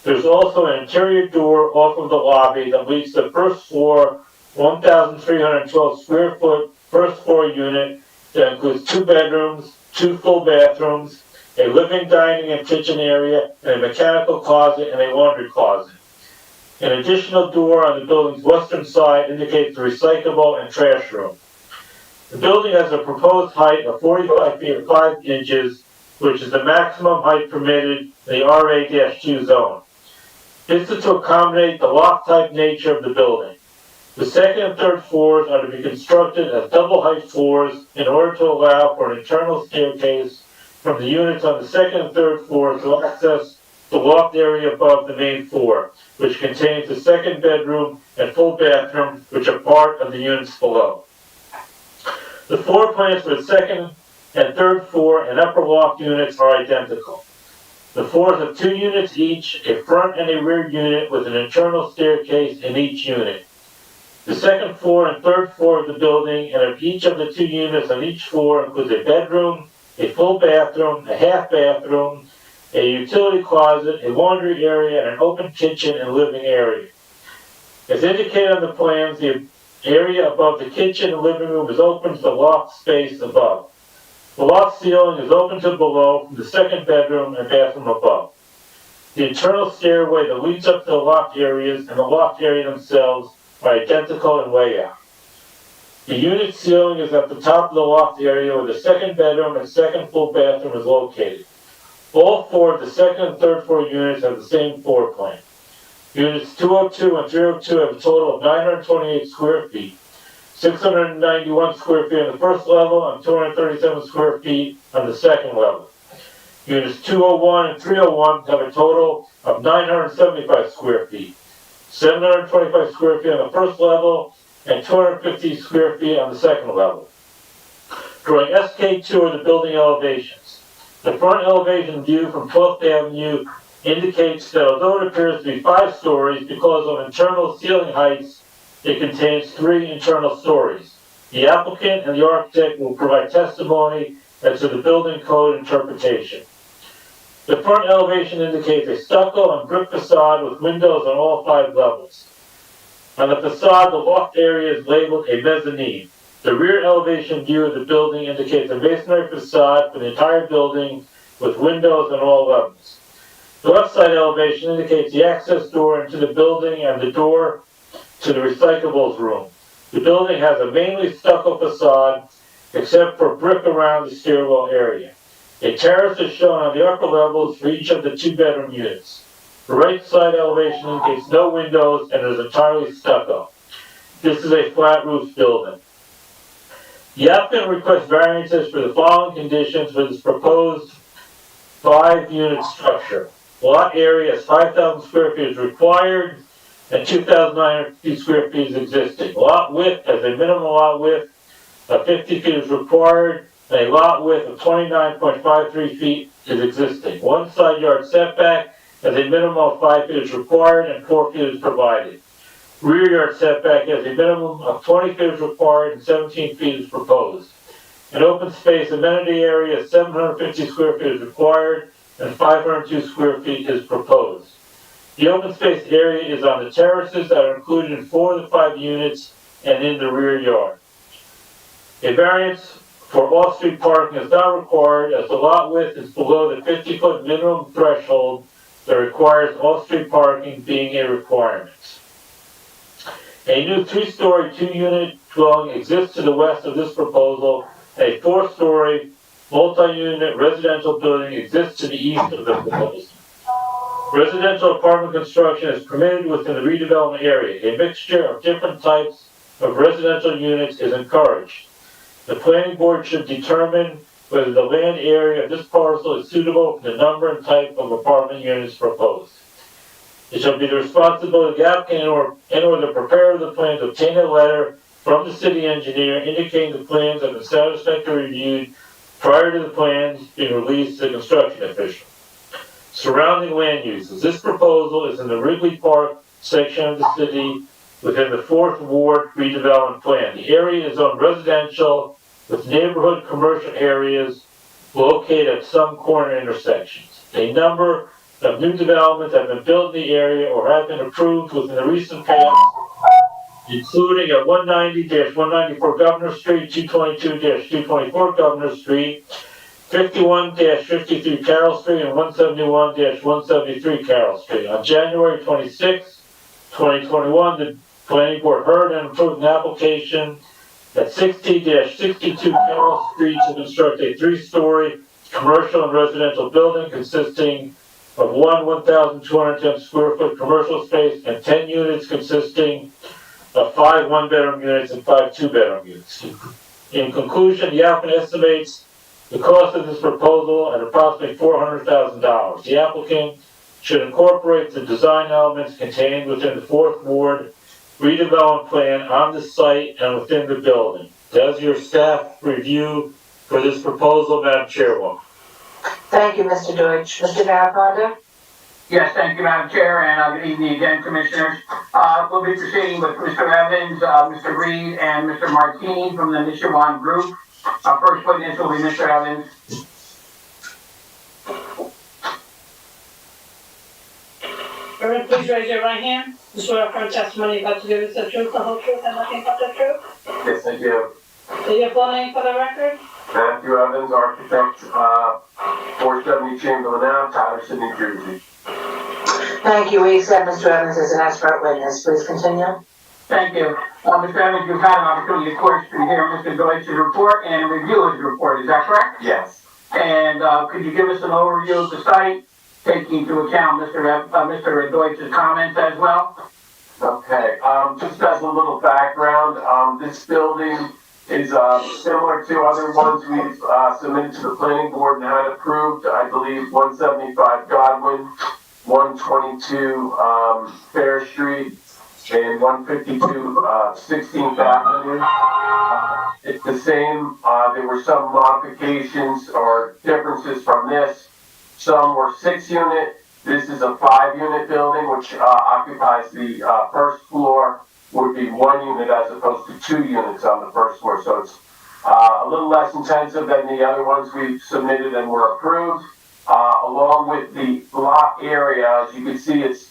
There's also an interior door off of the lobby that leads to the first floor, 1,312 square foot first floor unit that includes 2 bedrooms, 2 full bathrooms, a living, dining, and kitchen area, and a mechanical closet and a laundry closet. An additional door on the building's western side indicates the recyclable and trash room. The building has a proposed height of 45 feet and 5 inches, which is the maximum height permitted in the RA-2 zone. This is to accommodate the loft-type nature of the building. The second and third floors are to be constructed as double-height floors in order to allow for an internal staircase from the units on the second and third floors to access the loft area above the main floor, which contains the second bedroom and full bathroom, which are part of the units below. The floor plans for the second and third floor and upper loft units are identical. The floors have 2 units each, a front and a rear unit with an internal staircase in each unit. The second floor and third floor of the building, and of each of the 2 units on each floor, includes a bedroom, a full bathroom, a half bathroom, a utility closet, a laundry area, and an open kitchen and living area. As indicated on the plans, the area above the kitchen and living room is open to the loft space above. The loft ceiling is open to below from the second bedroom and bathroom above. The internal stairway that leads up to the loft areas and the loft area themselves are identical in layout. The unit ceiling is at the top of the loft area where the second bedroom and second full bathroom is located. All 4 of the second and third floor units have the same floor plan. Units 202 and 302 have a total of 928 square feet, 691 square feet on the first level and 237 square feet on the second level. Units 201 and 301 have a total of 975 square feet, 725 square feet on the first level and 250 square feet on the second level. Drawing SK2 are the building elevations. The front elevation view from 12th Avenue indicates that although it appears to be 5 stories, because of internal ceiling heights, it contains 3 internal stories. The applicant and the architect will provide testimony as to the building code interpretation. The front elevation indicates a stucco and brick facade with windows on all 5 levels. On the facade, the loft area is labeled a mezzanine. The rear elevation view of the building indicates a masonry facade for the entire building with windows on all levels. The left side elevation indicates the access door into the building and the door to the recyclables room. The building has a mainly stucco facade except for brick around the stairwell area. A terrace is shown on the upper levels for each of the 2-bedroom units. The right side elevation indicates no windows and is entirely stucco. This is a flat roof building. The applicant requests variances for the following conditions for this proposed 5-unit structure. Lot area is 5,000 square feet is required and 2,950 square feet is existing. Lot width as a minimum lot width of 50 feet is required and a lot width of 29.53 feet is existing. 1 side yard setback as a minimum of 5 feet is required and 4 feet is provided. Rear yard setback as a minimum of 20 feet is required and 17 feet is proposed. An open space amenity area of 750 square feet is required and 502 square feet is proposed. The open space area is on the terraces that are included in 4 of the 5 units and in the rear yard. A variance for off-street parking is not required as the lot width is below the 50-foot minimum threshold that requires off-street parking being a requirement. A new 3-story, 2-unit dwelling exists to the west of this proposal. A 4-story, multi-unit residential building exists to the east of the proposal. Residential apartment construction is permitted within the redevelopment area. A mixture of different types of residential units is encouraged. The planning board should determine whether the land area of this parcel is suitable for the number and type of apartment units proposed. It shall be the responsibility of the applicant and/or the preparer of the plan to obtain a letter from the city engineer indicating the plans have been satisfactorily reviewed prior to the plans being released to the construction official. Surrounding land uses. This proposal is in the Wrigley Park section of the city within the 4th Ward redevelopment plan. The area is zoned residential with neighborhood commercial areas located at some corner intersections. A number of new developments have been built in the area or have been approved within the recent past, including at 190-194 Governor Street, 222-224 Governor Street, 51-53 Carroll Street, and 171-173 Carroll Street. On January 26, 2021, the Planning Board heard and approved an application at 60-62 Carroll Street to construct a 3-story commercial and residential building consisting of 1,210 square foot commercial space and 10 units consisting of 5 1-bedroom units and 5 2-bedroom units. In conclusion, the applicant estimates the cost of this proposal at approximately $400,000. The applicant should incorporate the design elements contained within the 4th Ward redevelopment plan on the site and within the building. Does your staff review for this proposal, Madam Chairwoman? Thank you, Mr. Deutsch. Mr. Maraponda? Yes, thank you, Madam Chair, and good evening again, Commissioners. We'll be proceeding with Mr. Evans, Mr. Reed, and Mr. Martini from the Nishawan Group. Our first witness will be Mr. Evans. Everyone, please raise your right hand. You swear affirm testimony you're about to give is the truth, the whole truth, and nothing but the truth? Yes, I do. Say your full name for the record. Matthew Evans, architect, 470 Chamberlain Ave, Patterson, New Jersey. Thank you. We accept Mr. Evans as an expert witness. Please continue. Thank you. Mr. Evans, you've had an opportunity, of course, to hear Mr. Deutsch's report and review his report. Is that correct? Yes. And could you give us an overview of the site, taking into account Mr. Deutsch's comments as well? Okay, just as a little background, this building is similar to other ones we've submitted to the planning board and had approved. I believe 175 Godwin, 122 Fair Street, and 152 16th Avenue. It's the same. There were some modifications or differences from this. Some were 6-unit. This is a 5-unit building, which occupies the first floor. Would be 1 unit as opposed to 2 units on the first floor. So it's a little less intensive than the other ones we've submitted and were approved. Along with the lot area, as you can see, it's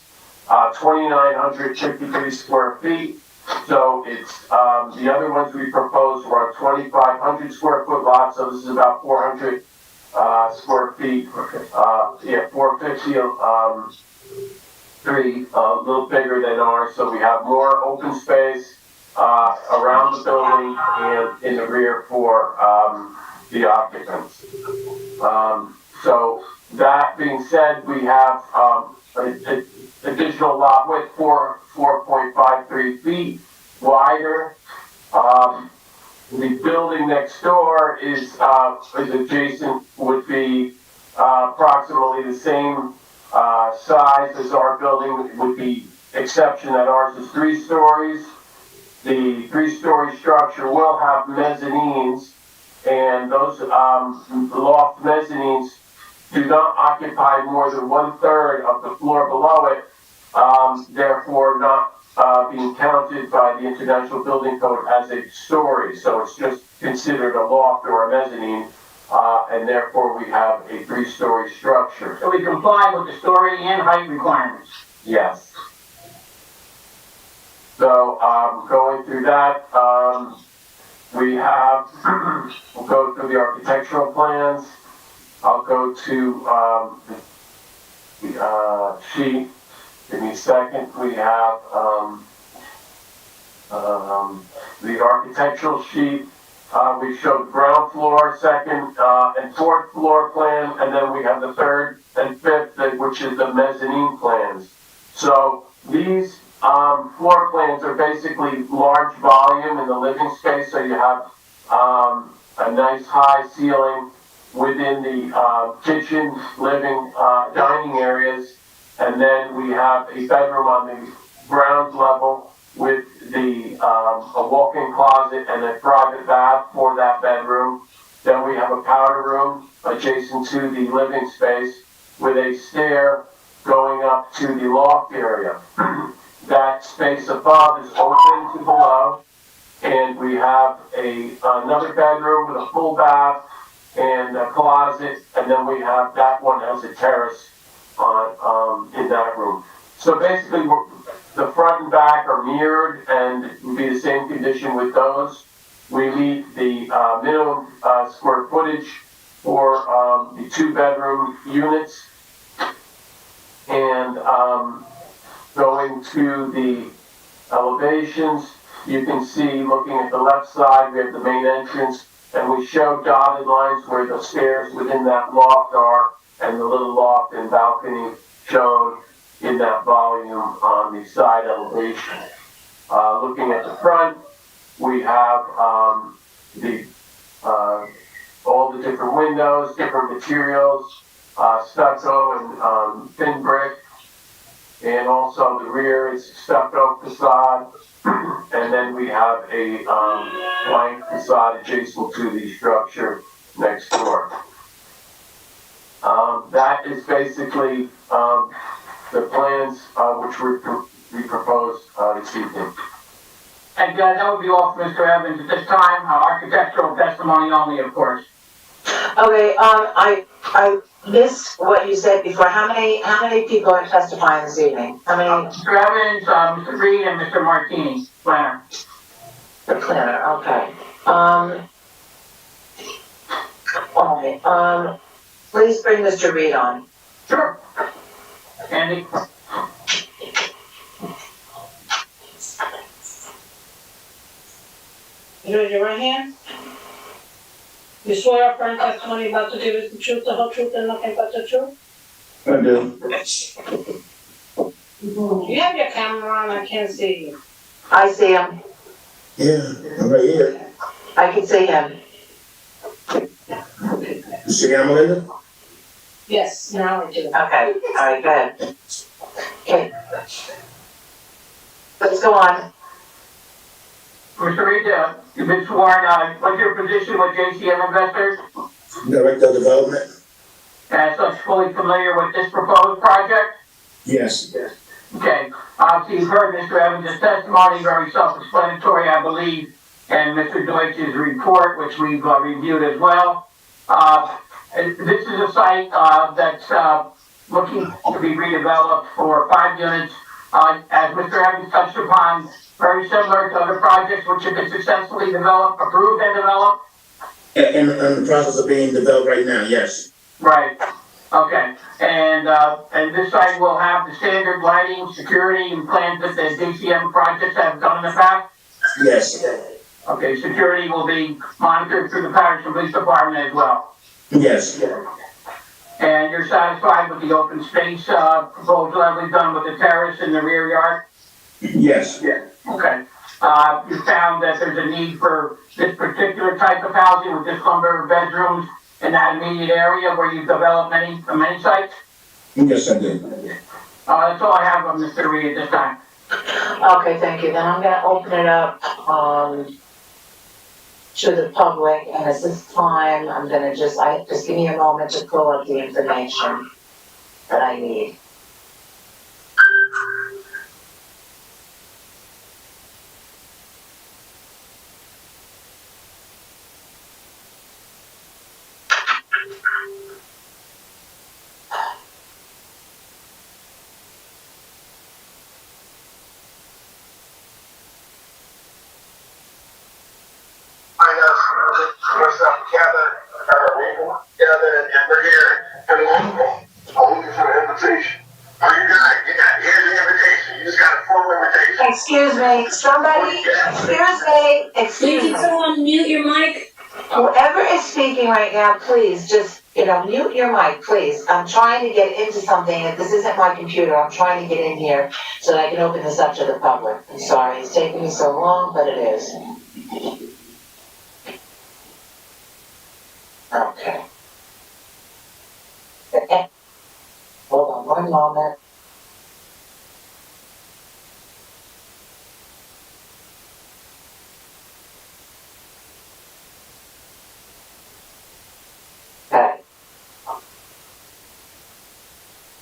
2,953 square feet. So it's the other ones we proposed were 2,500 square foot lots. So this is about 400 square feet. 450. A little bigger than ours, so we have more open space around the building and in the rear for the occupants. So that being said, we have an additional lot width 4.53 feet wider. The building next door is adjacent, would be approximately the same size as our building, with the exception that ours is 3 stories. The 3-story structure will have mezzanines, and those loft mezzanines do not occupy more than 1/3 of the floor below it, therefore not being counted by the International Building Code as a story. So it's just considered a loft or a mezzanine. And therefore we have a 3-story structure. So we comply with the story and height requirements? Yes. So, going through that, we have, we'll go through the architectural plans. I'll go to the sheet. Give me a second. We have the architectural sheet. We showed ground floor, second, and fourth floor plan, and then we have the third and fifth, which is the mezzanine plans. So these floor plans are basically large volume in the living space, so you have a nice high ceiling within the kitchen, living, dining areas, and then we have a bedroom on the ground level with the a walk-in closet and a private bath for that bedroom. Then we have a powder room adjacent to the living space with a stair going up to the loft area. That space above is open to below, and we have another bedroom with a full bath and a closet, and then we have that one has a terrace on in that room. So basically, the front and back are mirrored, and it would be the same condition with those. We meet the minimum square footage for the 2-bedroom units. And going to the elevations, you can see, looking at the left side, we have the main entrance, and we show dotted lines where the stairs within that loft are, and the little loft and balcony shown in that volume on the side elevation. Looking at the front, we have all the different windows, different materials, stucco and thin brick, and also the rear is stucco facade, and then we have a blank facade adjacent to the structure next door. That is basically the plans, which we proposed, this evening. And that would be all for Mr. Evans at this time, architectural testimony only, of course. Okay, I missed what you said before. How many people are testifying this evening? How many? Mr. Evans, Mr. Reed, and Mr. Martini, planner. The planner, okay. All right, please bring Mr. Reed on. Sure. Andy? Raise your right hand. You swear affirm testimony about to give us the truth, the whole truth, and nothing but the truth? I do. You have your camera on, I can't see you. I see him. Yeah, I'm right here. I can see him. You see me, Melinda? Yes, now I do. Okay, all right, good. Okay. Let's go on. Mr. Reed, you've been sworn, what's your position with JCM Investors? Director of Development? And such fully familiar with this proposed project? Yes. Okay, obviously you've heard Mr. Evans' testimony, very self-explanatory, I believe, and Mr. Deutsch's report, which we've reviewed as well. This is a site that's looking to be redeveloped for 5 units. As Mr. Evans touched upon, very similar to other projects which have been successfully developed, approved and developed. In the process of being developed right now, yes. Right. Okay. And this site will have the standard lighting, security, and plans that the DCM projects have done in the past? Yes. Okay, security will be monitored through the Patterson Police Department as well. Yes. And you're satisfied with the open space proposal that we've done with the terrace in the rear yard? Yes. Okay. You found that there's a need for this particular type of housing with this number of bedrooms in that immediate area where you've developed many sites? Yes, I did. That's all I have on Mr. Reed at this time. Okay, thank you. Then I'm gonna open it up, to the public, and at this time, I'm gonna just give me a moment to pull up the information that I need. Gathered, and we're here in Louisville. I'm looking for an invitation. Oh, you got it. Here's the invitation. You just got a formal invitation. Excuse me, somebody, excuse Can me. someone mute your mic? Whoever is speaking right now, please, just, mute your mic, please. I'm trying to get into something, and this isn't my computer, I'm trying to get in here so that I can open this up to the public. I'm sorry, it's taking me so long, but it is. Okay. Hold on one moment. Okay.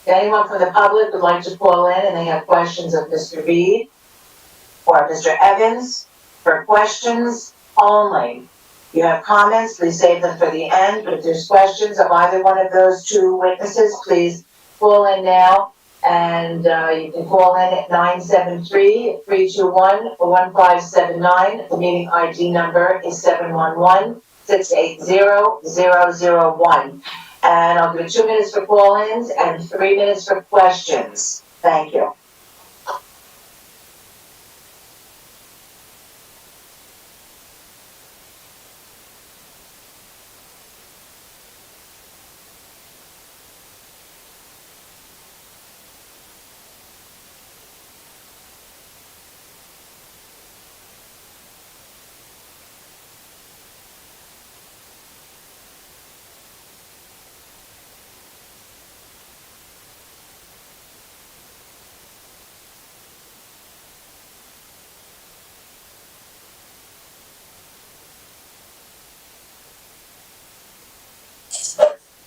If anyone from the public would like to call in and they have questions of Mr. Reed or Mr. Evans, for questions only. If you have comments, please save them for the end, but if there's questions of either one of those two witnesses, please call in now. And you can call in at 973-321-1579. The meeting ID number is 711-680-001. And I'll give 2 minutes for call-ins and 3 minutes for questions. Thank you.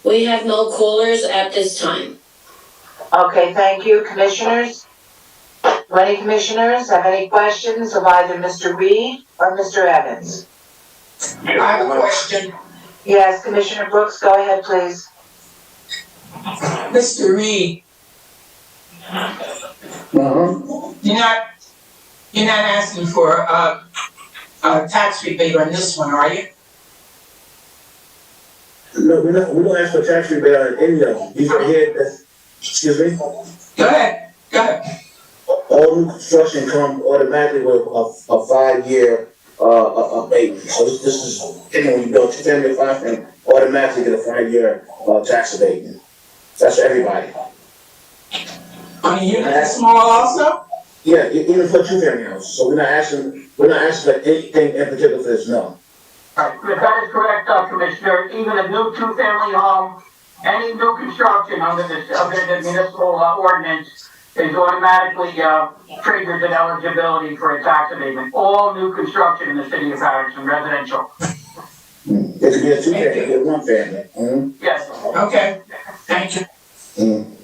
We have no callers at this time. Okay, thank you. Commissioners? Do any commissioners have any questions of either Mr. Reed or Mr. Evans? I have a question. Yes, Commissioner Brooks, go ahead, please. Mr. Reed, you're not asking for a tax rebate on this one, are you? No, we don't ask for tax rebate on any of them. These are here, excuse me? Go ahead. All new construction come automatically with a 5-year, abatement. So this is, when you build 2-family, 5-family, automatically get a 5-year, tax abatement. That's for everybody. On a unit that's small also? Yeah, even for 2-family house. So we're not asking for anything in particular for this, no. Right, if that is correct, Commissioner, even a new two-family home, any new construction under the municipal ordinance is automatically triggers an eligibility for a tax abatement. All new construction in the city of Patterson, residential. It could be a 2-family, it could be a 1-family. Mm-hmm. Yes. Okay, thank you. Mm-hmm.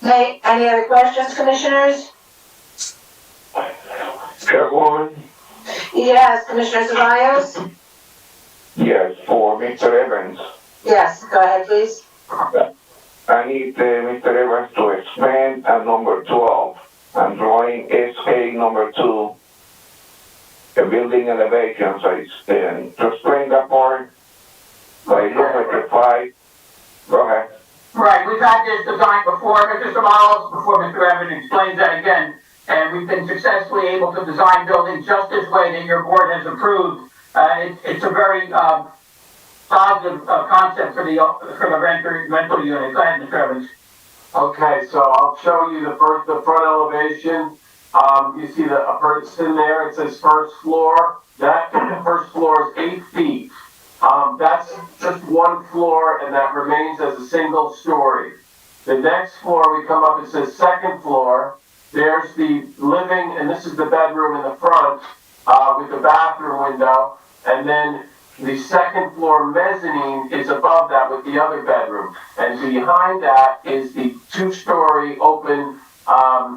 Okay, any other questions, commissioners? Chairwoman? Yes, Commissioner Ceballos? Yes, for Mr. Evans. Yes, go ahead, please. I need Mr. Evans to expand at number 12. I'm drawing SA number 2, the building elevations. To explain that part, I look at the 5. Go ahead. Right, we've had this design before, Mr. Ceballos, before Mr. Evans explains that again, and we've been successfully able to design buildings just this way that your board has approved. It's a very positive concept for the rental unit. Go ahead, Mr. Evans. Okay, so I'll show you the front elevation. You see a person there, it says first floor. That first floor is 8 feet. That's just one floor, and that remains as a single story. The next floor, we come up, it says second floor. There's the living, and this is the bedroom in the front with the bathroom window. And then the second floor mezzanine is above that with the other bedroom. And behind that is the 2-story open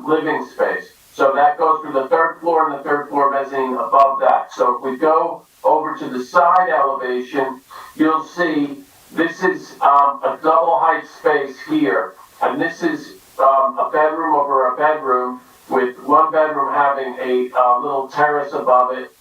living space. So that goes through the 3rd floor and the 3rd floor mezzanine above that. So if we go over to the side elevation, you'll see this is a double height space here. And this is a bedroom over a bedroom, with one bedroom having a little terrace above it,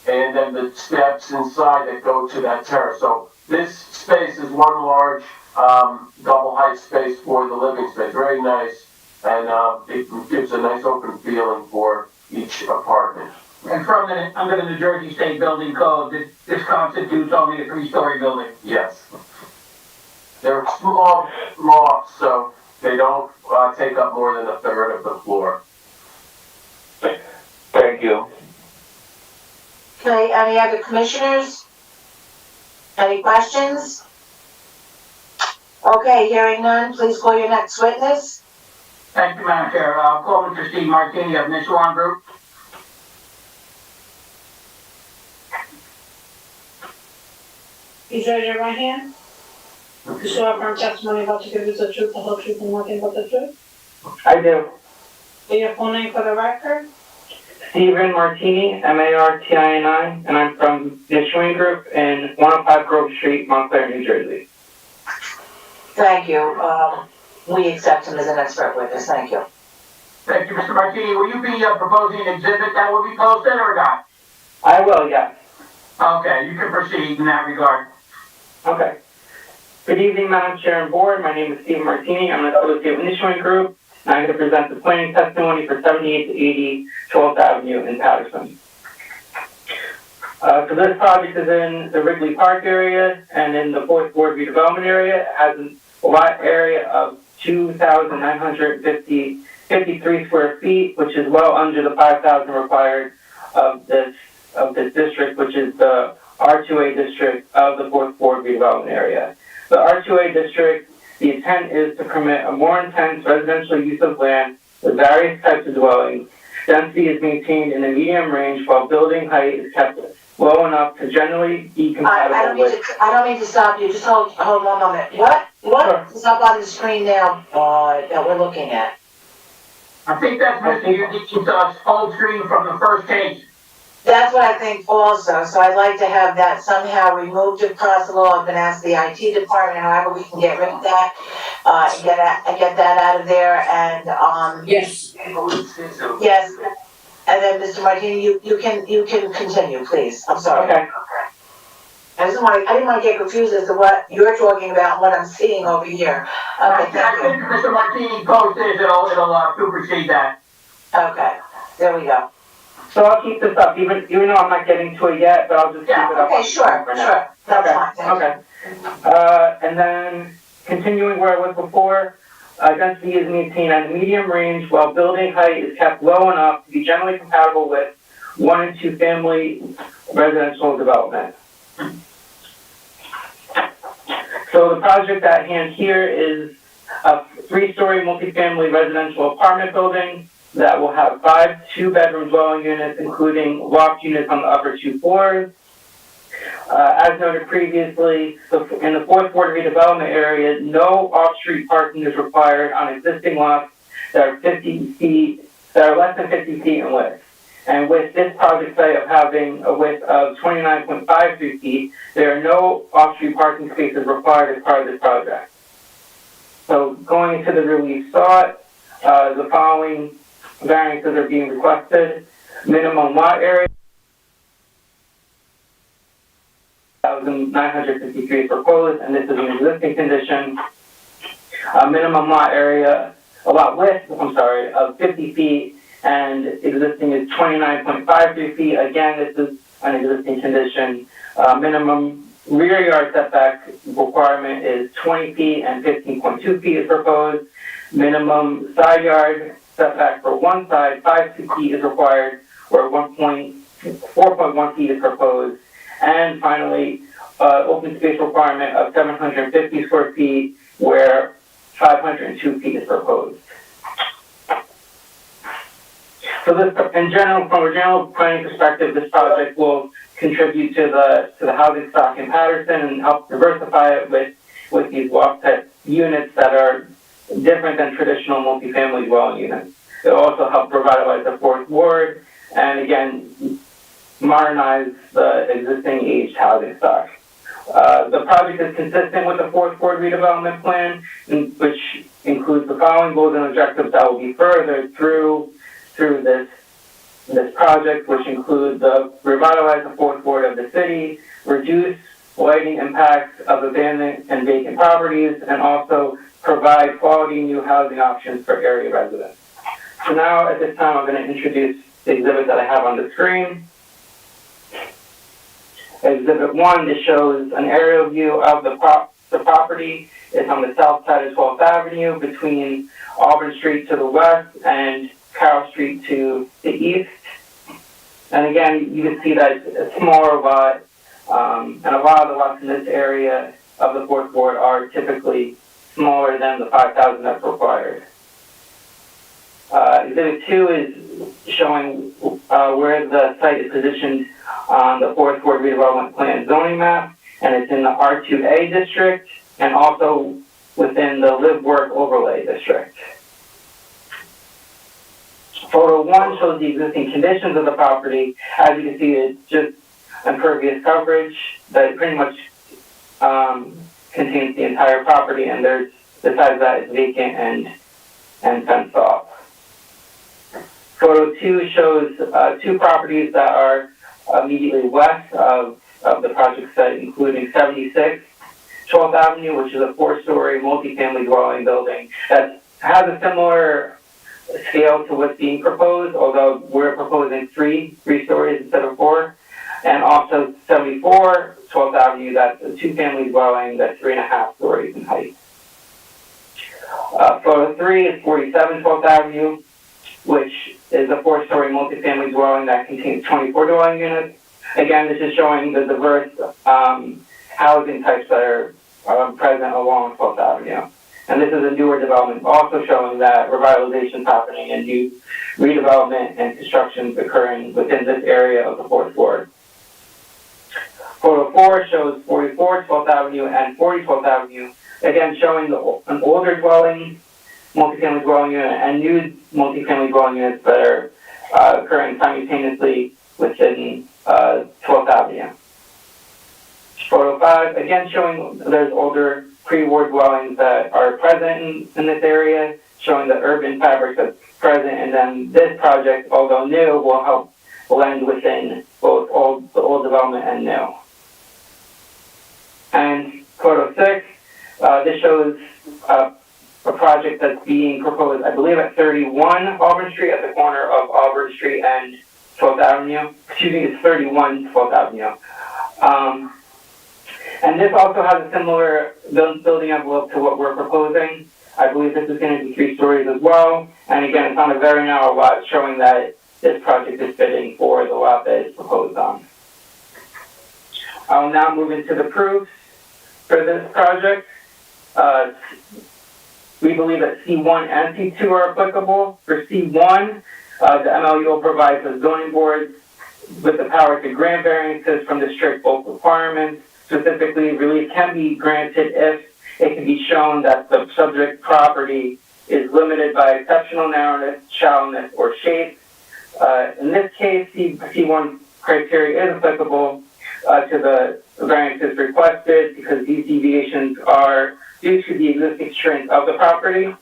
and then the steps inside that go to that terrace. So this space is one large double height space for the living space. Very nice, and it gives a nice open feeling for each apartment. And under the New Jersey State Building Code, this constitutes only a 3-story building. Yes. They're small lofts, so they don't take up more than a third of the floor. Thank you. Okay, any other commissioners? Any questions? Okay, hearing none, please call your next witness. Thank you, Madam Chair. I'll call Mr. Steve Martini of Michelin Group. Please raise your right hand. You swear affirm testimony about to give is the truth, the whole truth, and nothing but the truth? I do. Say your full name for the record. Stephen Martini, Martini, and I'm from Michelin Group in 105 Grove Street, Montclair, New Jersey. Thank you. We accept him as an expert witness. Thank you. Thank you, Mr. Martini. Will you be proposing an exhibit that will be posted or not? I will, yes. Okay, you can proceed in that regard. Okay. Good evening, Madam Chair and Board. My name is Stephen Martini. I'm an associate with Michelin Group, and I'm going to present the planning testimony for 78 to 80 12th Avenue in Patterson. So this project is in the Wrigley Park area and in the 4th Ward redevelopment area. It has a lot area of 2,953 square feet, which is well under the 5,000 required of this district, which is the R2A district of the 4th Ward redevelopment area. The R2A district, the intent is to permit a more intense residential use of land with various types of dwellings. Density is maintained in the medium range while building height is kept low enough to generally be compatible with... I don't mean to stop you. Just hold one moment. What What is up on the screen now, that we're looking at? I think that's Mr. Udini's, home screen from the first page. That's what I think also, so I'd like to have that somehow removed if possible. I'm gonna ask the IT department, however we can get rid of that, get that out of there, and, Yes. yes. And then, Mr. Martini, you can continue, please, I'm sorry. Okay. I didn't wanna get confused as to what you're talking about and what I'm seeing over here. Okay, I thank you. think if Mr. Martini posts this, it'll supersede that. Okay, there we go. So I'll keep this up, even though I'm not getting to it yet, but I'll just keep it up. Okay, sure, that's fine, thank you. Okay. And then continuing where I was before, density is maintained at a medium range while building height is kept low enough to be generally compatible with 1 and 2 family residential development. So the project at hand here is a 3-story multifamily residential apartment building that will have 5 2-bedroom dwelling units, including loft units on the upper 2 floors. As noted previously, in the 4th Ward redevelopment area, no off-street parking is required on existing lots that are less than 50 feet in width. And with this project site of having a width of 29.53 feet, there are no off-street parking spaces required as part of this project. So going into the relief sought, the following variances are being requested. Minimum lot area, 1,953 is proposed, and this is an existing condition. Minimum lot area, lot width, of 50 feet, and existing is 29.53 feet. Again, this is an existing condition. Minimum rear yard setback requirement is 20 feet and 15.2 feet is proposed. Minimum side yard setback for one side, 5 feet is required, or 4.1 feet is proposed. And finally, open space requirement of 750 square feet, where 502 feet is proposed. So this, in general, from a general planning perspective, this project will contribute to the housing stock in Patterson and help diversify it with these loft-type units that are different than traditional multifamily dwelling units. It will also help revitalize the 4th Ward and, again, modernize the existing aged housing stock. The project is consistent with the 4th Ward redevelopment plan, which includes the following goals and objectives that will be furthered through this project, which include the revitalize the 4th Ward of the city, reduce lighting impacts of abandoned and vacant properties, and also provide quality new housing options for area residents. So now at this time I'm going to introduce the exhibit that I have on the screen. Exhibit 1, this shows an aerial view of the property. It's on the south side of 12th Avenue between Auburn Street to the west and Carroll Street to the east. And again, you can see that it's a smaller lot, and a lot of the lots in this area of the 4th Ward are typically smaller than the 5,000 that's required. Exhibit 2 is showing where the site is positioned on the 4th Ward redevelopment plan zoning map, and it's in the R2A district and also within the live work overlay district. Photo 1 shows the existing conditions of the property. As you can see, it's just impervious coverage that pretty much contains the entire property, and there's besides that it's vacant and fenced off. Photo 2 shows 2 properties that are immediately west of the project site, including 76 12th Avenue, which is a 4-story multifamily dwelling building that has a similar scale to what's being proposed, although we're proposing three stories instead of 4. And also 74 12th Avenue, that's a 2-family dwelling that's 3.5 stories in height. Photo 3 is 47 12th Avenue, which is a 4-story multifamily dwelling that contains 24 dwelling units. Again, this is showing the diverse housing types that are present along 12th Avenue. And this is a newer development, also showing that revitalization is happening and new redevelopment and construction is occurring within this area of the 4th Ward. Photo 4 shows 44 12th Avenue and 40 12th Avenue. again showing an older dwelling, multifamily dwelling unit, and new multifamily dwelling units that are occurring simultaneously within 12th Avenue. Photo 5, again showing there's older pre-war dwellings that are present in this area, showing the urban fabric that's present, and then this project, although new, will help blend within both the old development and new. And photo 6, this shows a project that's being proposed, I believe, at 31 Auburn Street, at the corner of Auburn Street and 12th Avenue. Excuse me, it's 31 12th Avenue. And this also has a similar building envelope to what we're proposing. I believe this is going to be 3 stories as well. And again, it's on a very narrow lot, showing that this project is fitting for the lot that is proposed on. I'll now move into the proofs for this project. We believe that C1 and C2 are applicable. For C1, the MLU provides the zoning board with the power to grant variances from the strict bulk requirements. Specifically, relief can be granted if it can be shown that the subject property is limited by exceptional narrowness, shallowness, or shape. In this case, C1 criteria is applicable to the variances requested because these deviations are due to the existing strength of the property.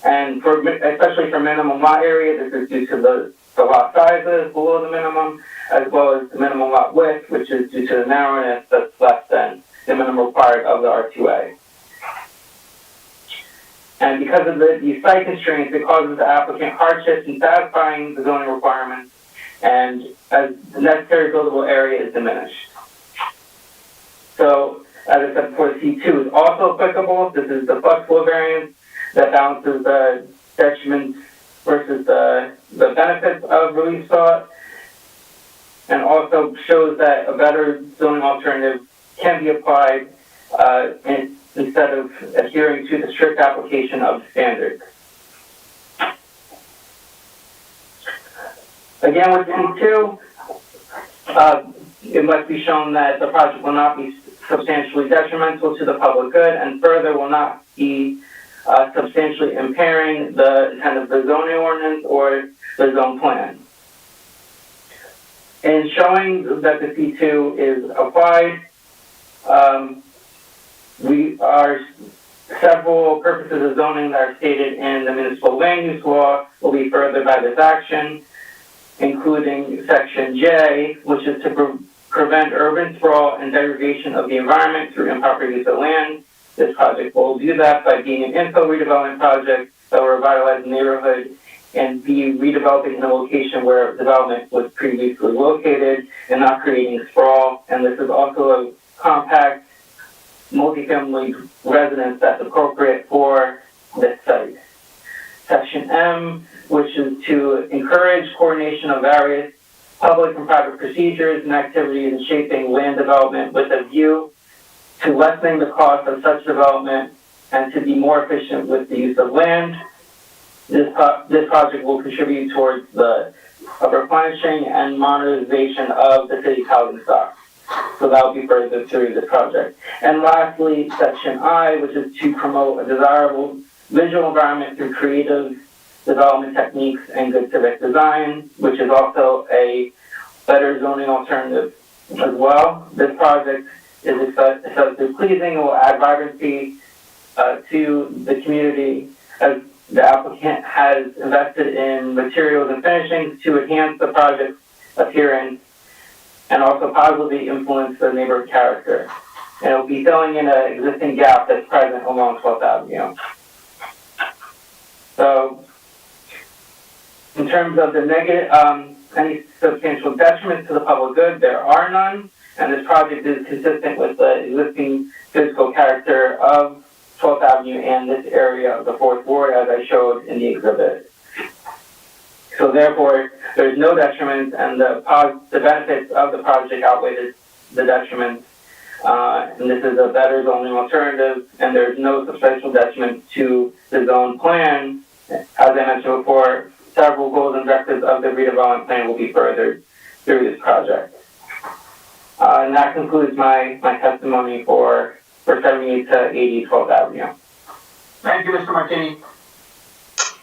And especially for minimum lot area, this is due to the lot sizes below the minimum, as well as the minimum lot width, which is due to the narrowness that's less than the minimum required of the R2A. And because of these site constraints, it causes the applicant hardships in satisfying the zoning requirements, and as the necessary buildable area is diminished. So, as I said before, C2 is also applicable. This is the flexible variance that balances the detriments versus the benefits of relief sought, and also shows that a better zoning alternative can be applied instead of adhering to the strict application of standards. Again, with C2, it must be shown that the project will not be substantially detrimental to the public good, and further will not be substantially impairing the intent of the zoning ordinance or the zone plan. In showing that the C2 is applied, several purposes of zoning that are stated in the municipal land use law will be furthered by this action, including section J, which is to prevent urban sprawl and degradation of the environment through improper use of land. This project will do that by being an infill redevelopment project that will revitalize the neighborhood and be redeveloping in a location where development was previously located and not creating sprawl. And this is also a compact multifamily residence that's appropriate for this site. Section M, which is to encourage coordination of various public and private procedures and activities in shaping land development with a view to lessening the cost of such development and to be more efficient with the use of land. This project will contribute towards the replenishing and modernization of the city's housing stock. So that will be further through this project. And lastly, section I, which is to promote a desirable visual environment through creative development techniques and good civic design, which is also a better zoning alternative as well. This project is aesthetically pleasing and will add vibrancy to the community, as the applicant has invested in materials and finishings to enhance the project's appearance and also positively influence the neighborhood character. And it will be filling in an existing gap that's present along 12th Avenue. So, in terms of the negative, any substantial detriments to the public good, there are none, and this project is consistent with the existing physical character of 12th Avenue and this area of the 4th Ward, as I showed in the exhibit. So therefore, there's no detriment, and the benefits of the project outweigh the detriments. And this is a better zoning alternative, and there's no substantial detriment to the zone plan. As I mentioned before, several goals and objectives of the redevelopment plan will be furthered through this project. And that concludes my testimony for for 78 to 80 12th Avenue. Thank you, Mr. Martini.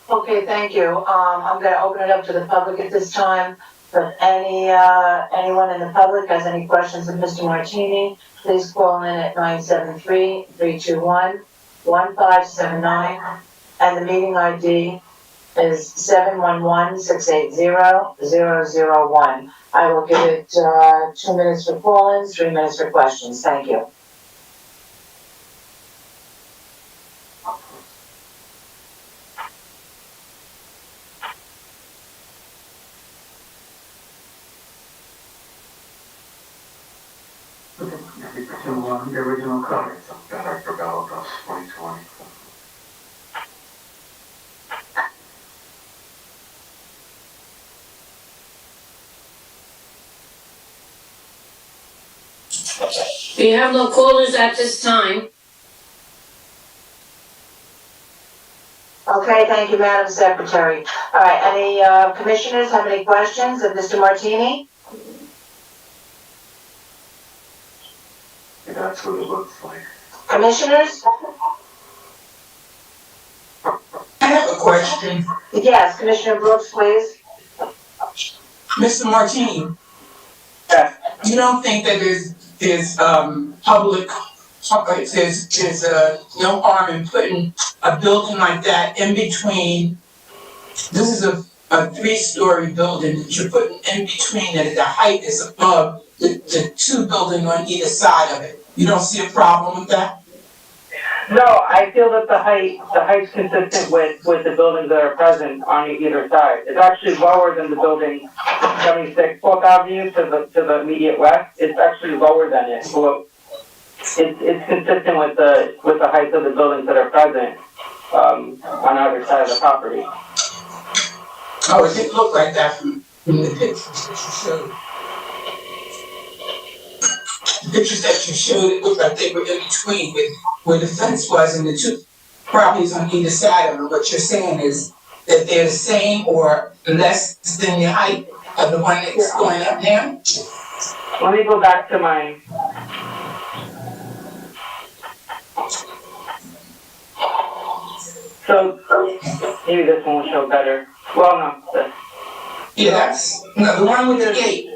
Okay, thank you. I'm gonna open it up to the public at this time. If anyone in the public has any questions of Mr. Martini, please call in at 973-321-1579. And the meeting ID is 711-680-001. I will give it 2 minutes for call-ins, 3 minutes for questions. Thank you. The original code. God, I forgot about 2020. We have no callers at this time. Okay, thank you, Madam Secretary. All right, any commissioners have any questions of Mr. Martini? That's what it looks like. Commissioners? I have a question. Yes, Commissioner Brooks, please. Mr. Martini, you don't think that there's public, there's no harm in putting a building like that in between? This is a 3-story building that you're putting in between it. The height is above the 2 buildings on either side of it. You don't see a problem with that? No, I feel that the height's consistent with the buildings that are present on either side. It's actually lower than the building 76 12th Avenue to the immediate west. It's actually lower than it. So it's consistent with the height of the buildings that are present on either side of the property. Oh, it didn't look like that from the pictures that you showed. The pictures that you showed, it looked like they were in between with where the fence was and the 2 properties on either side of it. What you're saying is that they're the same or less than the height of the one that's going up now? Let me go back to my... So, maybe this one will show better. Well, no. Yeah, that's, no, the one with the gate.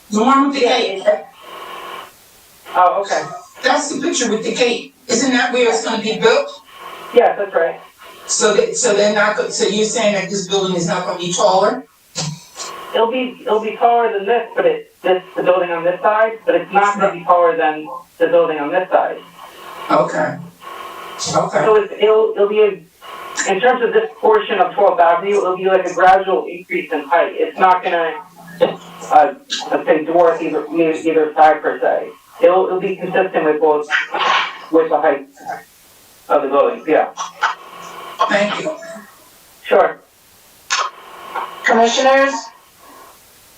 The one with the gate. Oh, okay. That's the picture with the gate. Isn't that where it's gonna be built? Yes, that's right. So they're not, so you're saying that this building is not gonna be taller? It'll be taller than this, but the building on this side, but it's not gonna be taller than the building on this side. Okay. Okay. So it'll be in terms of this portion of 12th Avenue, it'll be like a gradual increase in height. It's not gonna, let's say, dwarf either side per se. It'll be consistent with the height of the buildings, yeah. Thank you. Sure. Commissioners?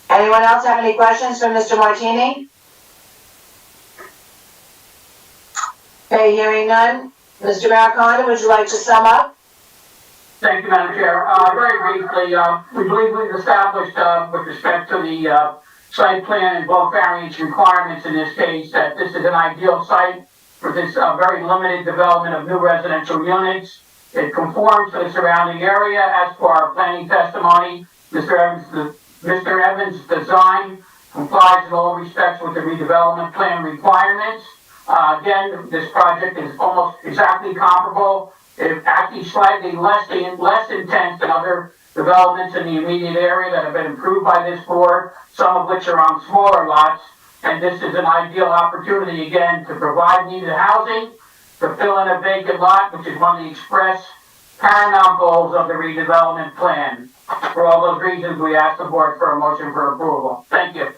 Anyone else have any questions for Mr. Martini? Okay, hearing none. Mr. Maricondo, would you like to sum up? Thank you, Madam Chair. Very briefly, we believe we've established, with respect to the site plan and both variance requirements in this case, that this is an ideal site for this very limited development of new residential units. It conforms to the surrounding area as per our planning testimony. Mr. Evans' design complies in all respects with the redevelopment plan requirements. Again, this project is almost exactly comparable, if actually slightly less intense than other developments in the immediate area that have been approved by this board, some of which are on smaller lots. And this is an ideal opportunity, again, to provide needed housing, to fill in a vacant lot, which is one of the express paramount goals of the redevelopment plan. For all those reasons, we ask the board for a motion for approval. Thank you.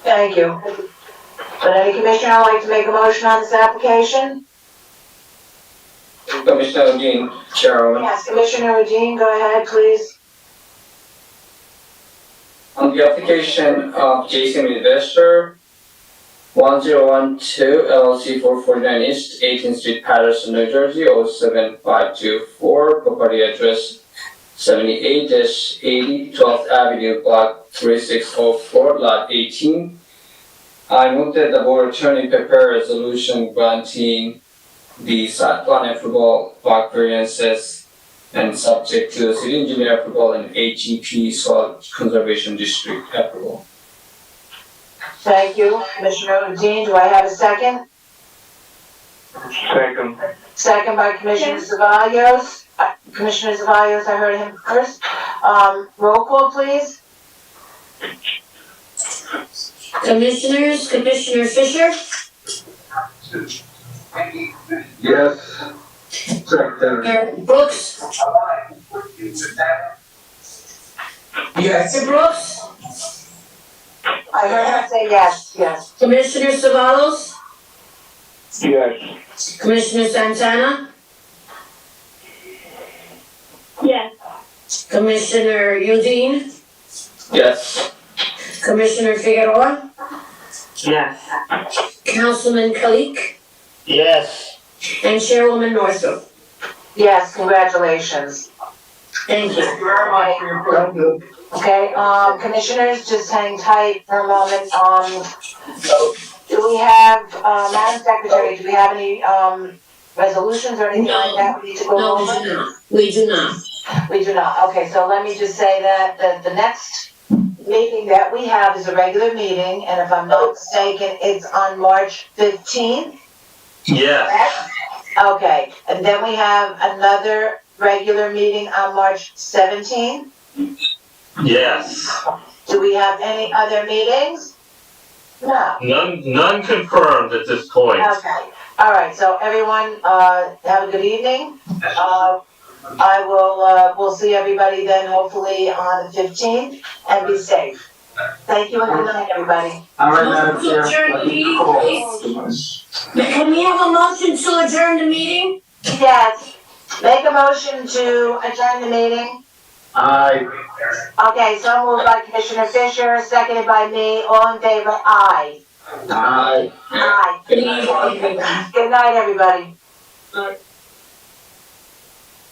Thank you. Would any commissioner like to make a motion on this application? Commissioner Udine, Chairwoman. Yes, Commissioner Udine, go ahead, please. On the application of Jason Investor, 1012 LLC 449 East, 18th Street, Patterson, New Jersey, 07524, property address 78-80 12th Avenue, block 3604, lot 18. I move that the board attorney prepare a resolution granting the site plan approval, park variances, and subject to city engineer approval and AGP soil conservation district approval. Thank you, Commissioner Udine. Do I have a second? Second. Second by Commissioner Cevallos. Commissioner Cevallos, I heard him first. Roll call, please. Commissioners, Commissioner Fisher, Yes. Secretary. Brooks, Yes. Mr. Brooks, I heard him say yes, yes. Commissioner Cevallos, Yes. Commissioner Santana, Yes. Commissioner Udine, Yes. Commissioner Figueroa, Yes. Councilman Kalik, Yes. and Chairwoman Northrop. Yes, congratulations. Thank you. Thank you very much for your presentation. Okay, commissioners, just hang tight for a moment. Do we have, Madam Secretary, do we have any, resolutions or anything like that we need to go No, over? we do not. We do not. We do not. Okay, so let me just say that the next meeting that we have is a regular meeting, and if I'm not mistaken, it's on March 15th. Yes. Okay, and then we have another regular meeting on March 17th. Yes. Do we have any other meetings? No. None confirmed at this point. Okay, all right, so everyone, have a good evening. We'll see everybody then hopefully on the 15th, and be safe. Thank you and good night, everybody. All right, Madam Motion to Chair. adjourn the meeting, please. Can we have a motion to adjourn the meeting? Yes, make a motion to adjourn the meeting. Aye. Okay, so moved by Commissioner Fisher, seconded by me, all in favor, aye. Aye. Aye. Good evening, everyone. Good night, everybody.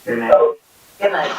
Good night. Good night.